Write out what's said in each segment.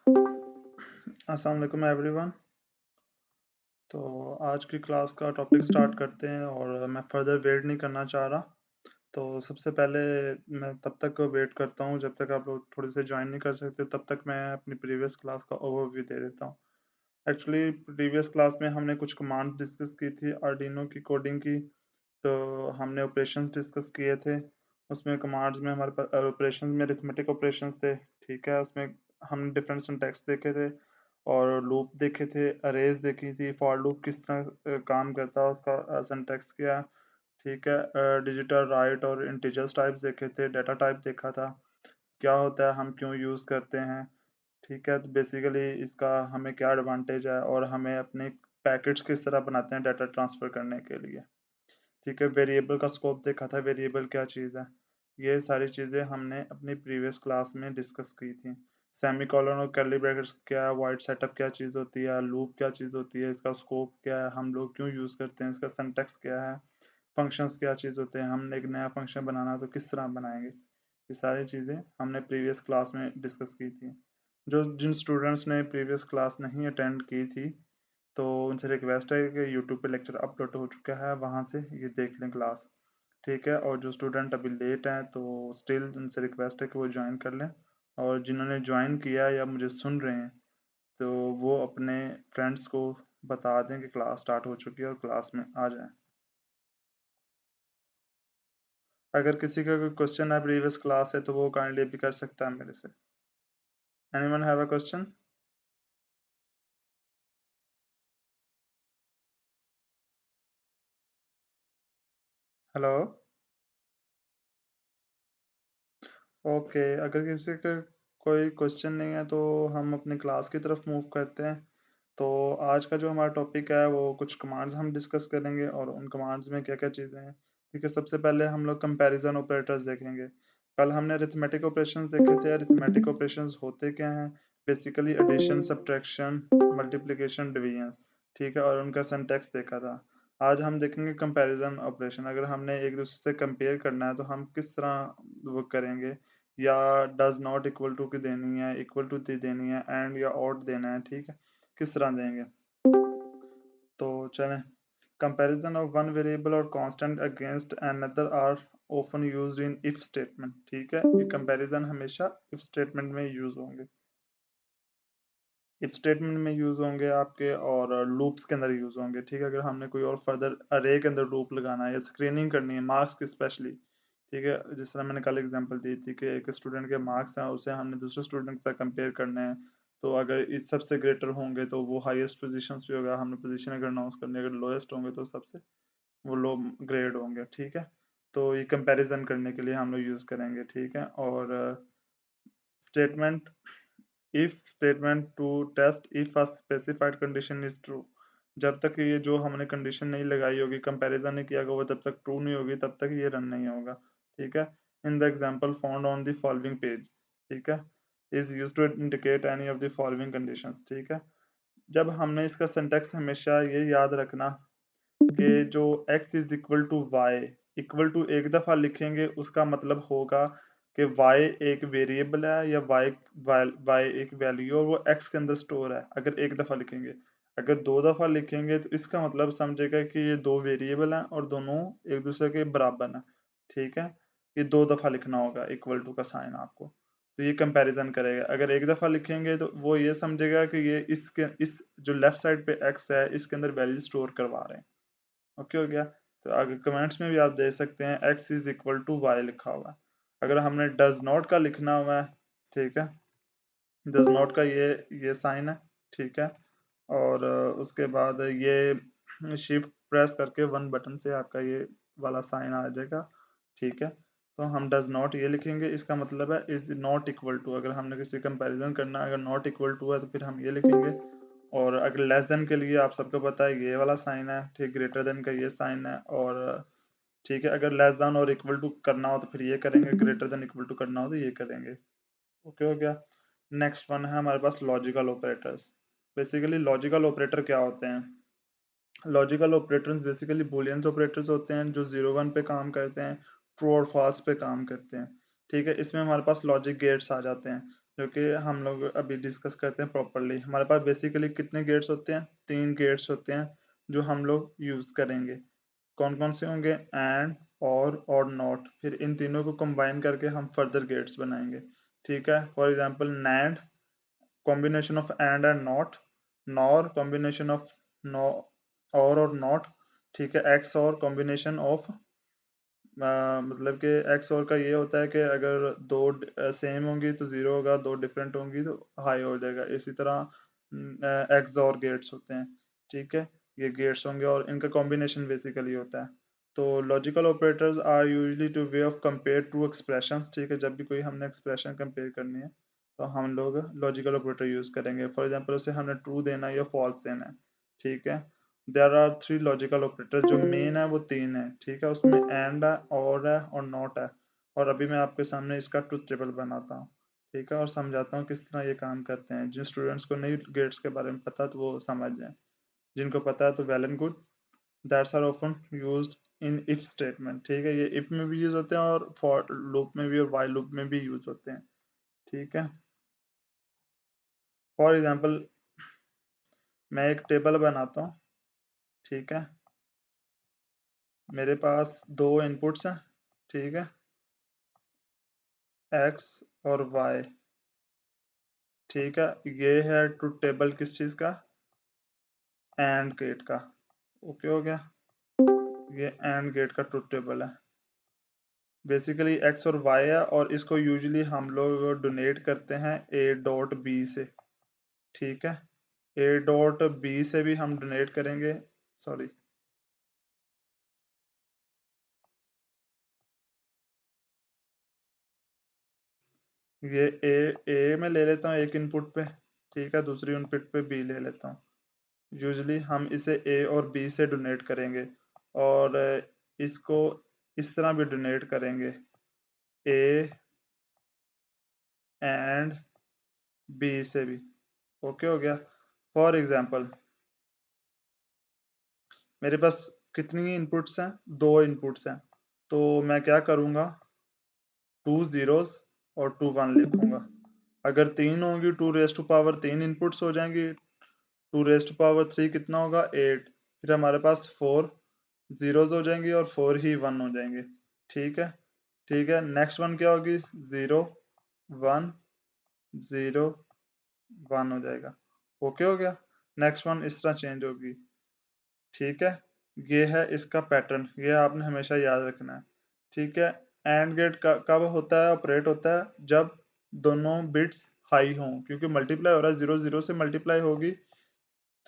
अस्सलाम वालेकुम एवरीवन। तो आज की क्लास का टॉपिक स्टार्ट करते हैं और मैं फ़र्दर वेट नहीं करना चाह रहा। तो सबसे पहले मैं तब तक वेट करता हूँ जब तक आप लोग थोड़े से जॉइन नहीं कर सकते, तब तक मैं अपनी प्रीवियस क्लास का ओवरव्यू दे देता हूँ। एक्चुअली प्रीवियस क्लास में हमने कुछ कमांड डिस्कस की थी आर्डिनो की कोडिंग की। तो हमने ऑपरेशंस डिस्कस किए थे। उसमें कमांड्स में हमारे पास ऑपरेशंस में अरिथमेटिक ऑपरेशंस थे, ठीक है? उसमें हमने डिफरेंट सिंटैक्स देखे थे और लूप देखे थे, अरेज़ देखी थी, फॉर लूप किस तरह काम करता है, उसका सिंटैक्स क्या है, ठीक है? डिजिटल राइट और इंटीजर्स टाइप्स देखे थे, डेटा टाइप देखा था, क्या होता है, हम क्यों यूज़ करते हैं, ठीक है? तो बेसिकली इसका हमें क्या एडवांटेज है और हमें अपने पैकेट्स किस तरह बनाते हैं डाटा ट्रांसफ़र करने के लिए। ठीक है, वेरिएबल का स्कोप देखा था, वेरिएबल क्या चीज़ है। ये सारी चीज़ें हमने अपनी प्रीवियस क्लास में डिस्कस की थी। सेमीकोलन और कर्ली ब्रैकेट्स क्या है, वॉइड सेटअप क्या चीज़ होती है, लूप क्या चीज़ होती है, इसका स्कोप क्या है, हम लोग क्यों यूज़ करते हैं, इसका सिंटैक्स क्या है, फंक्शंस क्या चीज़ होते हैं, हमने एक नया फंक्शन बनाना है तो किस तरह बनाएँगे। ये सारी चीज़ें हमने प्रीवियस क्लास में डिस्कस की थी। जिन स्टूडेंट्स ने प्रीवियस क्लास नहीं अटेंड की थी, तो उनसे रिक्वेस्ट है कि यूट्यूब पे लेक्चर अपलोड हो चुका है, वहाँ से ये देख लें क्लास, ठीक है? और जो स्टूडेंट अभी लेट हैं, तो स्टिल उनसे रिक्वेस्ट है कि वो जॉइन कर लें और जिन्होंने जॉइन किया है या मुझे सुन रहे हैं, तो वो अपने फ्रेंड्स को बता दें कि क्लास स्टार्ट हो चुकी है और क्लास में आ जाएँ। अगर किसी का कोई क्वेश्चन है प्रीवियस क्लास से, तो वो काइंडली अभी कर सकता है मेरे से। Anyone have a question? Hello? Okay, अगर किसी का कोई क्वेश्चन नहीं है, तो हम अपनी क्लास की तरफ मूव करते हैं। तो आज का जो हमारा टॉपिक है, वो कुछ कमांड्स हम डिस्कस करेंगे और उन कमांड्स में क्या-क्या चीज़ें हैं। ठीक है, सबसे पहले हम लोग कंपैरिज़न ऑपरेटर्स देखेंगे। कल हमने अरिथमेटिक ऑपरेशंस देखे थे। अरिथमेटिक ऑपरेशंस होते क्या हैं? Basically addition, subtraction, multiplication, division, ठीक है? और उनका सिंटैक्स देखा था। आज हम देखेंगे कंपैरिज़न ऑपरेशन। अगर हमने एक-दूसरे से कंपेयर करना है, तो हम किस तरह वो करेंगे, या डज़ नॉट इक्वल टू की देनी है, इक्वल टू की देनी है, एंड या ऑर देना है, ठीक है? किस तरह देंगे? तो चलें, कंपैरिजन ऑफ वन वेरिएबल और constant against another are often used in if statement, ठीक है? ये कंपैरिजन हमेशा इफ स्टेटमेंट में यूज होंगे। इफ स्टेटमेंट में यूज होंगे आपके, और लूप्स के अंदर यूज होंगे, ठीक है? अगर हमने कोई और फर्दर अरे के अंदर लूप लगाना है या स्क्रीनिंग करनी है मार्क्स की स्पेशली, ठीक है? जिस तरह मैंने कल एग्जांपल दी थी कि एक स्टूडेंट के मार्क्स हैं, उसे हमने दूसरे स्टूडेंट के साथ कंपेयर करने हैं। तो अगर इस सबसे ग्रेटर होंगे तो वो हाईएस्ट पोजीशंस पे होगा, हमने पोजीशन अगर अनाउंस करनी है, अगर लोएस्ट होंगे तो सबसे वो लो ग्रेड होंगे, ठीक है? तो ये कंपैरिजन करने के लिए हम लोग यूज़ करेंगे, ठीक है? और statement, if statement to test if a specified condition is true. जब तक ये जो हमने कंडीशन नहीं लगाई होगी, कंपैरिजन नहीं किया होगा, वो जब तक ट्रू नहीं होगी, तब तक ये रन नहीं होगा, ठीक है? In the example found on the following page, ठीक है, is used to indicate any of the following conditions, ठीक है? जब हमने इसका सिंटैक्स हमेशा ये याद रखना कि जो x is equal to Y, equal to एक दफ़ा लिखेंगे, उसका मतलब होगा कि y एक वेरिएबल है, या y एक वैल्यू है और वो x के अंदर स्टोर है, अगर एक दफ़ा लिखेंगे। अगर दो दफ़ा लिखेंगे, तो इसका मतलब समझेगा कि ये दो वेरिएबल हैं और दोनों एक दूसरे के बराबर हैं, ठीक है? ये दो दफ़ा लिखना होगा इक्वल टू का साइन आपको। तो ये कंपैरिजन करेगा। अगर एक दफ़ा लिखेंगे, तो वो ये समझेगा कि ये इस जो लेफ्ट साइड पे x है, इसके अंदर वैल्यू स्टोर करवा रहे हैं। ओके हो गया? तो आगे कमेंट्स में भी आप देख सकते हैं x is equal to Y लिखा हुआ है। अगर हमने डज़ नॉट का लिखना हुआ है, ठीक है? डज़ नॉट का ये साइन है, ठीक है? और उसके बाद ये शिफ्ट प्रेस करके 1 बटन से आपका ये वाला साइन आ जाएगा, ठीक है? तो हम डज़ नॉट ये लिखेंगे, इसका मतलब है इज़ नॉट इक्वल टू। अगर हमने किसी कंपैरिज़न करना है, अगर नॉट इक्वल टू है, तो फिर हम ये लिखेंगे। और अगर लेस देन के लिए आप सबको पता है ये वाला साइन है, ठीक? ग्रेटर देन का ये साइन है, और ठीक है, अगर लेस देन और इक्वल टू करना हो तो फिर ये करेंगे, ग्रेटर देन इक्वल टू करना हो तो ये करेंगे। ओके हो गया? नेक्स्ट वन है हमारे पास logical operators. Basically logical operator क्या होते हैं? Logical operators basically booleans operators होते हैं, जो 0-1 पे काम करते हैं, ट्रू और फॉल्स पे काम करते हैं, ठीक है? इसमें हमारे पास लॉजिक गेट्स आ जाते हैं। जो कि हम लोग अभी डिस्कस करते हैं प्रॉपर्ली। हमारे पास बेसिकली कितने गेट्स होते हैं? 3 गेट्स होते हैं जो हम लोग यूज़ करेंगे। कौन-कौन से होंगे? एंड, और नॉट। फिर इन तीनों को कंबाइन करके हम फर्दर गेट्स बनाएँगे। ठीक है? For example NAND, combination of and not. NOR, combination of no और नॉट। ठीक है? एक्सऑर, कॉम्बिनेशन ऑफ मतलब कि एक्सऑर का ये होता है कि अगर 2 सेम होंगी तो 0 होगा, 2 डिफरेंट होंगी तो हाई हो जाएगा। इसी तरह एक्सऑर गेट्स होते हैं, ठीक है? ये गेट्स होंगे और इनका कॉम्बिनेशन बेसिकली होता है। तो logical operators are usually two way of compare two expressions, ठीक है? जब भी कोई हमने एक्सप्रेशन कंपेयर करनी है, तो हम लोग लॉजिकल ऑपरेटर यूज़ करेंगे। फॉर एग्ज़ाम्पल उसे हमने ट्रू देना है या फॉल्स देना है, ठीक है? देयर आर 3 लॉजिकल ऑपरेटर्स, जो मेन है वो 3 है, ठीक है? उसमें एंड है, और नॉट है। और अभी मैं आपके सामने इसका ट्रुथ टेबल बनाता हूँ, ठीक है? और समझाता हूँ किस तरह ये काम करते हैं। जिन स्टूडेंट्स को नहीं गेट्स के बारे में पता तो वो समझ जाएँ, जिनको पता है तो well and good. That's are often used in if statement, ठीक है? ये इफ में भी यूज होते हैं और फॉर लूप में भी और व्हाइल लूप में भी यूज होते हैं, ठीक है? फॉर एग्जांपल मैं एक टेबल बनाता हूँ, ठीक है? मेरे पास 2 इनपुट्स हैं, ठीक है? एक्स और वाई, ठीक है? ये है ट्रुथ टेबल किस चीज़ का? एंड गेट का। ओके हो गया? ये एंड गेट का ट्रुथ टेबल है। बेसिकली एक्स और वाई है और इसको यूजुअली हम लोग डोनेट करते हैं ए डॉट बी से, ठीक है? ए डॉट बी से भी हम डोनेट करेंगे, सॉरी, ये ए में ले लेता हूँ एक इनपुट पे, ठीक है? दूसरी इनपुट पे बी ले लेता हूँ। यूजुअली हम इसे ए और बी से डोनेट करेंगे और इसको इस तरह भी डोनेट करेंगे, ए एंड बी से भी। ओके हो गया? फॉर एग्जांपल मेरे पास कितनी इनपुट्स हैं? 2 इनपुट्स हैं। तो मैं क्या करूँगा, 2 ज़ीरोज़ और 2 1 लिखूँगा। अगर 3 होंगी 2 रेज़ टू पावर 3 इनपुट्स हो जाएँगी, 2 रेज़ टू पावर 3 कितना होगा? 8। फिर हमारे पास 4 ज़ीरोज़ हो जाएँगी और 4 ही 1 हो जाएँगे। ठीक है? ठीक है, नेक्स्ट वन क्या होगी? 0 1 0 1 हो जाएगा। ओके हो गया? नेक्स्ट वन इस तरह चेंज होगी। ठीक है? ये है इसका पैटर्न, ये आपने हमेशा याद रखना है। ठीक है? एंड गेट कब होता है, ऑपरेट होता है जब दोनों बिट्स हाई हों, क्योंकि मल्टीप्लाई हो रहा है, 0 0 से मल्टीप्लाई होगी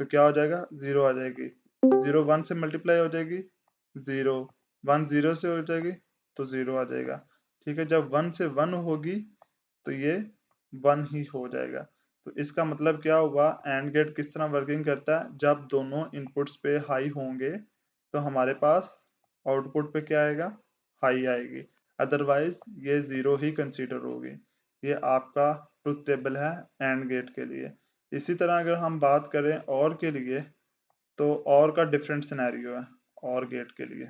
तो क्या हो जाएगा? 0 आ जाएगी। 0 1 से मल्टीप्लाई हो जाएगी 0, 1 0 से हो जाएगी तो 0 आ जाएगा। ठीक है? जब 1 से 1 होगी तो ये 1 ही हो जाएगा। तो इसका मतलब क्या हुआ, एंड गेट किस तरह वर्किंग करता है, जब दोनों इनपुट्स पे हाई होंगे तो हमारे पास आउटपुट पे क्या आएगा? हाई आएगी। अदरवाइज ये 0 ही कंसीडर होगी। ये आपका ट्रुथ टेबल है एंड गेट के लिए। इसी तरह अगर हम बात करें और के लिए, तो और का डिफरेंट सिनेरियो है और गेट के लिए,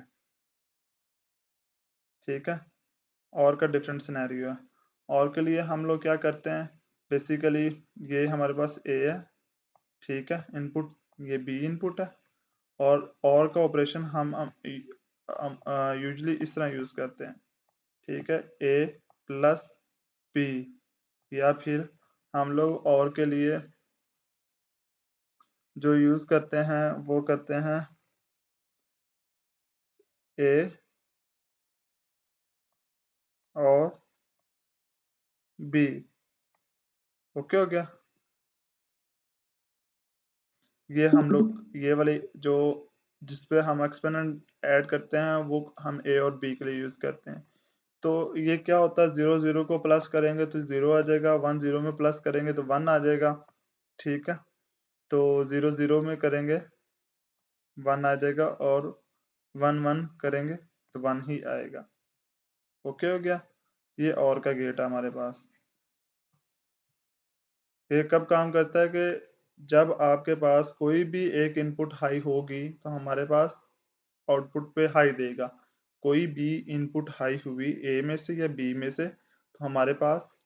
ठीक है? और का डिफरेंट सिनेरियो है। और के लिए हम लोग क्या करते हैं, बेसिकली ये हमारे पास ए है, ठीक है? इनपुट, ये बी इनपुट है और का ऑपरेशन हम यूजुअली इस तरह यूज़ करते हैं, ठीक है? ए प्लस बी, या फिर हम लोग और के लिए जो यूज़ करते हैं वो करते हैं ए और बी। ओके हो गया? ये हम लोग ये वाली जो जिस पे हम एक्सपोनेंट ऐड करते हैं वो हम ए और बी के लिए यूज़ करते हैं। तो ये क्या होता है, 0 0 को प्लस करेंगे तो 0 आ जाएगा, 1 0 में प्लस करेंगे तो 1 आ जाएगा, ठीक है? तो 0 0 में करेंगे 1 आ जाएगा और 1 1 करेंगे तो 1 ही आएगा। ओके हो गया? ये और का गेट है हमारे पास। ये कब काम करता है कि जब आपके पास कोई भी एक इनपुट हाई होगी तो हमारे पास आउटपुट पे हाई देगा। कोई भी इनपुट हाई हुई ए में से या बी में से तो हमारे पास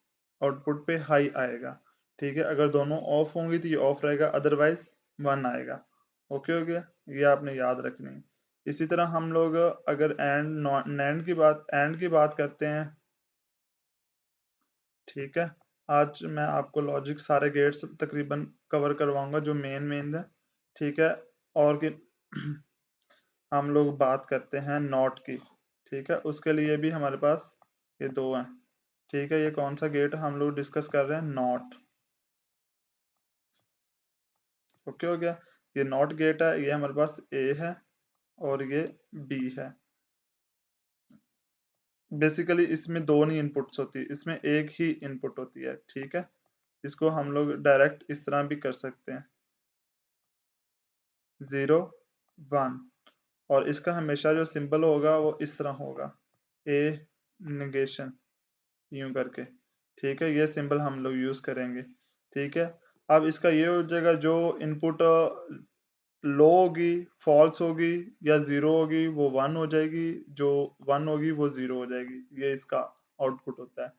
आउटपुट पे हाई आएगा। ठीक है, अगर दोनों ऑफ होंगी तो ये ऑफ रहेगा, अदरवाइज 1 आएगा। ओके हो गया, ये आपने याद रखनी है। इसी तरह हम लोग अगर एंड की बात करते हैं, ठीक है। आज मैं आपको लॉजिक सारे गेट्स तकरीबन कवर करवाऊंगा जो मेन मेन है, ठीक है। और कि हम लोग बात करते हैं नॉट की, ठीक है। उसके लिए भी हमारे पास ये दो हैं, ठीक है। ये कौन सा गेट हम लोग डिस्कस कर रहे हैं, नॉट। ओके हो गया, ये नॉट गेट है, ये हमारे पास ए है और ये बी है। बेसिकली इसमें दो नहीं इनपुट्स होती, इसमें एक ही इनपुट होती है, ठीक है। इसको हम लोग डायरेक्ट इस तरह भी कर सकते हैं, 0 1, और इसका हमेशा जो सिंबल होगा वो इस तरह होगा, ए निगेशन, यूं करके, ठीक है। ये सिंबल हम लोग यूज करेंगे, ठीक है। अब इसका ये हो जाएगा, जो इनपुट लो होगी फॉल्स होगी या जीरो होगी वो वन हो जाएगी, जो वन होगी वो जीरो हो जाएगी, ये इसका आउटपुट होता है,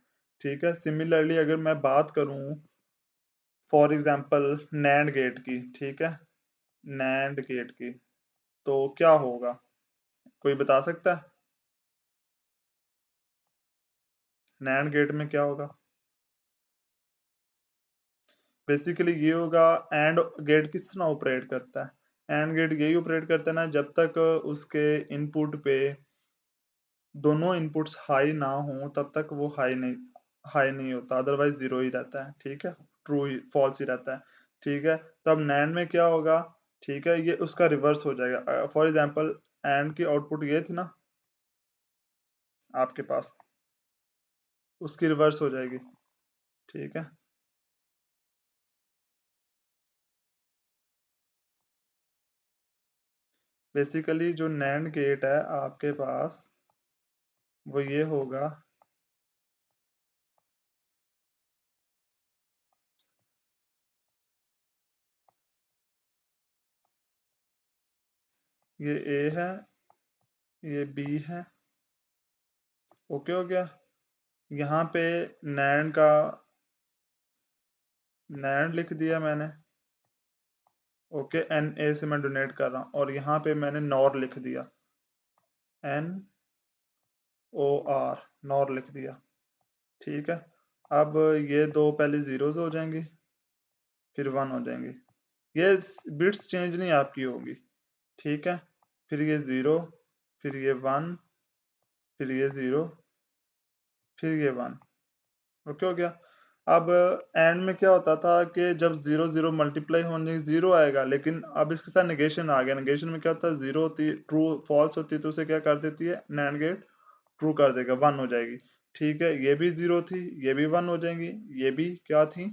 ठीक है। सिमिलरली अगर मैं बात करूं फॉर एग्जांपल नैंड गेट की, ठीक है, नैंड गेट की, तो क्या होगा, कोई बता सकता है नैंड गेट में क्या होगा? बेसिकली ये होगा, एंड गेट किस तरह ऑपरेट करता है, एंड गेट यही ऑपरेट करता है ना, जब तक उसके इनपुट पे दोनों इनपुट्स हाई ना हो तब तक वो हाई नहीं होता, अदरवाइज जीरो ही रहता है, ठीक है। ट्रू ही फॉल्स ही रहता है, ठीक है। तब नैंड में क्या होगा, ठीक है, ये उसका रिवर्स हो जाएगा। फॉर एग्जांपल एंड की आउटपुट ये थी ना आपके पास, उसकी रिवर्स हो जाएगी, ठीक है। बेसिकली जो नैंड गेट है आपके पास वो ये होगा, ये ए है, ये बी है। ओके हो गया, यहाँ पे नैंड का नैंड लिख दिया मैंने, ओके। एन ए से मैं डोनेट कर रहा हूँ, और यहाँ पे मैंने नॉर लिख दिया, एन ओ आर, नॉर लिख दिया, ठीक है। अब ये दो पहले जीरोज हो जाएंगी, फिर वन हो जाएंगी, ये बिट्स चेंज नहीं आपकी होगी, ठीक है। फिर ये जीरो, फिर ये वन, फिर ये जीरो, फिर ये वन। ओके हो गया। अब एंड में क्या होता था कि जब जीरो जीरो मल्टीप्लाई होने जीरो आएगा, लेकिन अब इसके साथ नेगेशन आ गया। नेगेशन में क्या होता है, जीरो होती, ट्रू फॉल्स होती है तो उसे क्या कर देती है नैंड गेट, ट्रू कर देगा, वन हो जाएगी, ठीक है। ये भी जीरो थी, ये भी वन हो जाएंगी, ये भी क्या थी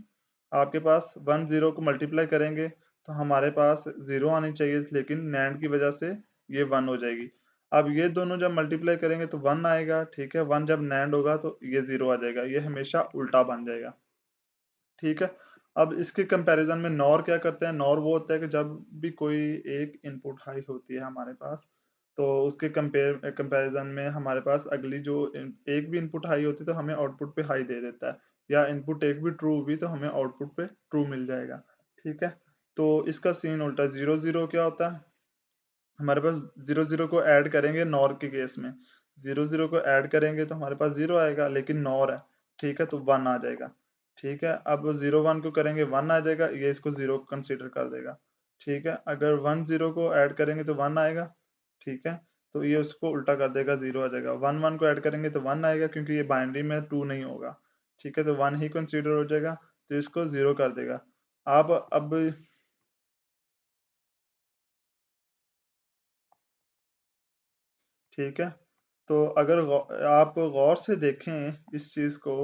आपके पास, वन जीरो को मल्टीप्लाई करेंगे तो हमारे पास जीरो आनी चाहिए, लेकिन नैंड की वजह से ये वन हो जाएगी। अब ये दोनों जब मल्टीप्लाई करेंगे तो वन आएगा, ठीक है। वन जब नैंड होगा तो ये जीरो आ जाएगा, ये हमेशा उल्टा बन जाएगा, ठीक है। अब इसके कंपैरिजन में नॉर क्या करते हैं, नॉर वो होता है कि जब भी कोई एक इनपुट हाई होती है हमारे पास, तो उसके कंपैरिजन में हमारे पास अगली जो एक भी इनपुट हाई होती है तो हमें आउटपुट पे हाई दे देता है, या इनपुट एक भी ट्रू हुई तो हमें आउटपुट पे ट्रू मिल जाएगा, ठीक है। तो इसका सीन उल्टा, जीरो जीरो क्या होता है हमारे पास, जीरो जीरो को ऐड करेंगे नॉर के केस में, जीरो जीरो को ऐड करेंगे तो हमारे पास जीरो आएगा, लेकिन नॉर है, ठीक है, तो वन आ जाएगा, ठीक है। अब जीरो वन को करेंगे वन आ जाएगा, ये इसको जीरो कंसीडर कर देगा, ठीक है। अगर वन जीरो को ऐड करेंगे तो वन आएगा, ठीक है, तो ये उसको उल्टा कर देगा, जीरो आ जाएगा। वन वन को ऐड करेंगे तो वन आएगा, क्योंकि ये बाइनरी में टू नहीं होगा, ठीक है, तो वन ही कंसीडर हो जाएगा, तो इसको जीरो कर देगा। आप अब ठीक है, तो अगर आप गौर से देखें इस चीज़ को,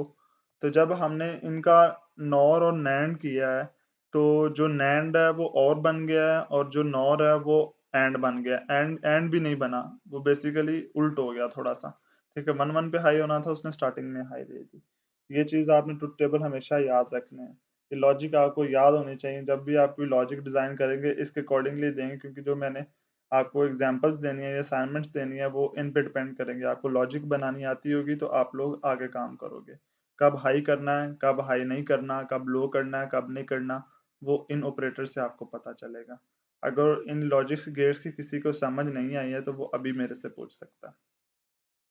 तो जब हमने इनका नॉर और नैंड किया है, तो जो नैंड है वो और बन गया है, और जो नॉर है वो एंड बन गया। एंड एंड भी नहीं बना, वो बेसिकली उल्ट हो गया थोड़ा सा, ठीक है। वन वन पे हाई होना था, उसने स्टार्टिंग में हाई दे दी। ये चीज़ आपने ट्रुथ टेबल हमेशा याद रखना है, ये लॉजिक आपको याद होनी चाहिए, जब भी आप कोई लॉजिक डिज़ाइन करेंगे इसके अकॉर्डिंगली देंगे, क्योंकि जो मैंने आपको एग्जांपल्स देनी है या असाइनमेंट्स देनी है वो इन पे डिपेंड करेंगे। आपको लॉजिक बनानी आती होगी तो आप लोग आगे काम करोगे। कब हाई करना है, कब हाई नहीं करना, कब लो करना है, कब नहीं करना, वो इन ऑपरेटर से आपको पता चलेगा। अगर इन लॉजिक्स गेट्स की किसी को समझ नहीं आई है तो वो अभी मेरे से पूछ सकता है।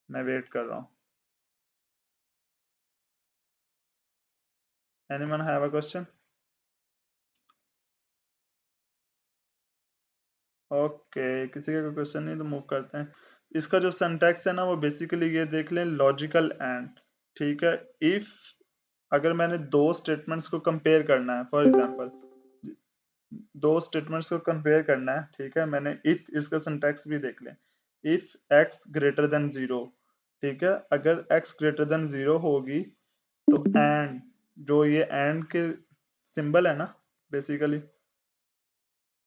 मैं वेट कर रहा हूँ। Anyone have a question? Okay, किसी का कोई क्वेश्चन नहीं तो मूव करते हैं। इसका जो सिंटैक्स है ना वो बेसिकली ये देख लें, लॉजिकल एंड, ठीक है। इफ अगर मैंने दो स्टेटमेंट्स को कंपेयर करना है, फॉर एग्जांपल दो स्टेटमेंट्स को कंपेयर करना है, ठीक है, मैंने इफ, इसका सिंटैक्स भी देख लें। इफ x ग्रेटर देन 0, ठीक है, अगर x ग्रेटर देन 0 होगी तो एंड, जो ये एंड के सिंबल है ना बेसिकली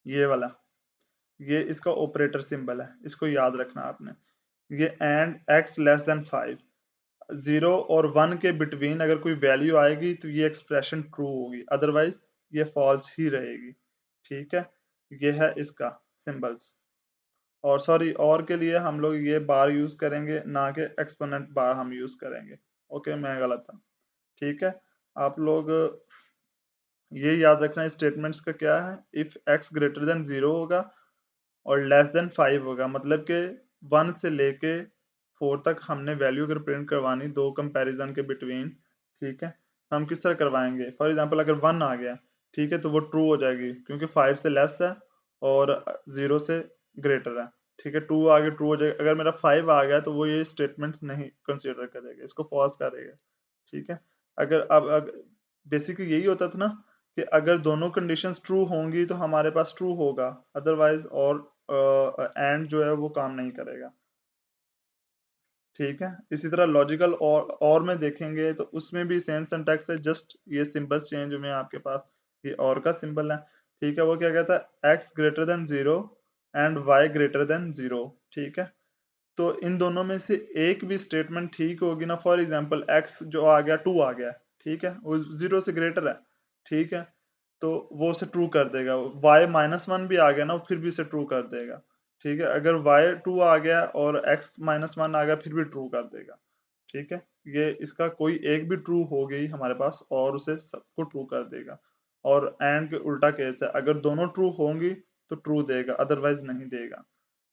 ये वाला, ये इसका ऑपरेटर सिंबल है, इसको याद रखना आपने। ये एंड x लेस देन 5, 0 और 1 के बिटवीन अगर कोई वैल्यू आएगी तो ये एक्सप्रेशन ट्रू होगी, अदरवाइज ये फॉल्स ही रहेगी, ठीक है। ये है इसका सिंबल्स। और सॉरी, और के लिए हम लोग ये बार यूज करेंगे, ना कि एक्सपोनेंट बार हम यूज करेंगे। ओके, मैं गलत था, ठीक है। आप लोग ये याद रखना स्टेटमेंट्स का क्या है, इफ x ग्रेटर देन 0 होगा और लेस देन 5 होगा, मतलब कि 1 से लेके 4 तक हमने वैल्यू अगर प्रिंट करवानी दो कंपैरिजन के बिटवीन, ठीक है, हम किस तरह करवाएंगे। फॉर एग्जांपल अगर 1 आ गया, ठीक है, तो वो ट्रू हो जाएगी क्योंकि 5 से लेस है और 0 से ग्रेटर है, ठीक है, 2 आगे ट्रू हो जाएगा। अगर मेरा 5 आ गया तो वो ये स्टेटमेंट्स नहीं कंसिडर करेगा, इसको फॉल्स करेगा, ठीक है। अब बेसिकली यही होता था ना कि अगर दोनों कंडीशंस ट्रू होंगी तो हमारे पास ट्रू होगा, अदरवाइज और एंड जो है वो काम नहीं करेगा, ठीक है। इसी तरह लॉजिकल और में देखेंगे तो उसमें भी सेम सिंटैक्स है, जस्ट ये सिंबल्स चेंज हुए हैं आपके पास। ये और का सिंबल है, ठीक है, वो क्या कहता है, X greater than 0 and Y greater than 0, ठीक है। तो इन दोनों में से एक भी स्टेटमेंट ठीक होगी ना, फॉर एग्जांपल x जो आ गया 2 आ गया, ठीक है, वो 0 से ग्रेटर है, ठीक है, तो वो उसे ट्रू कर देगा। y -1 भी आ गया ना, फिर भी इसे ट्रू कर देगा, ठीक है। अगर y 2 आ गया और x -1 आ गया फिर भी ट्रू कर देगा, ठीक है। ये इसका कोई एक भी ट्रू हो गई हमारे पास और उसे सबको ट्रू कर देगा। और एंड के उल्टा केस है, अगर दोनों ट्रू होंगी तो ट्रू देगा, अदरवाइज नहीं देगा,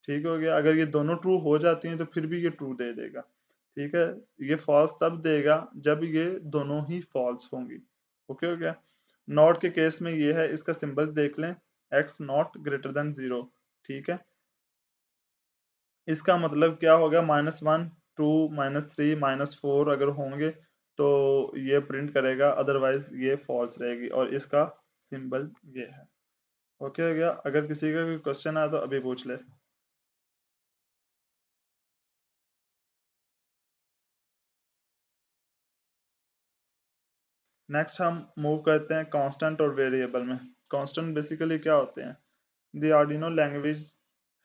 ठीक हो गया। अगर ये दोनों ट्रू हो जाती हैं तो फिर भी ये ट्रू दे देगा, ठीक है। ये फॉल्स तब देगा जब ये दोनों ही फॉल्स होंगी, ओके हो गया। नॉट के केस में ये है, इसका सिंबल देख लें, x नॉट ग्रेटर देन 0, ठीक है। इसका मतलब क्या हो गया, -1, 2, -3, -4 अगर होंगे तो ये प्रिंट करेगा, अदरवाइज ये फॉल्स रहेगी, और इसका सिंबल ये है, ओके हो गया। अगर किसी का कोई क्वेश्चन आया तो अभी पूछ ले। नेक्स्ट हम मूव करते हैं कांस्टेंट और वेरिएबल में। कांस्टेंट बेसिकली क्या होते हैं, the Arduino language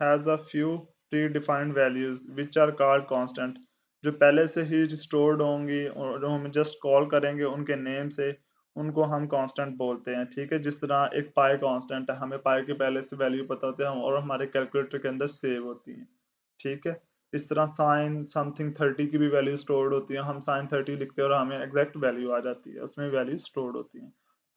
has a few predefined values which are called constant, जो पहले से ही स्टोर्ड होंगी और जो हम जस्ट कॉल करेंगे उनके नेम से, उनको हम कांस्टेंट बोलते हैं, ठीक है। जिस तरह एक पाई कांस्टेंट है, हमें पाई के पहले से वैल्यू पता होती है और हमारे कैलकुलेटर के अंदर सेव होती है, ठीक है। इस तरह साइन समथिंग 30 की भी वैल्यू स्टोर्ड होती है, हम साइन 30 लिखते हैं और हमें एग्जैक्ट वैल्यू आ जाती है, उसमें वैल्यू स्टोर्ड होती है,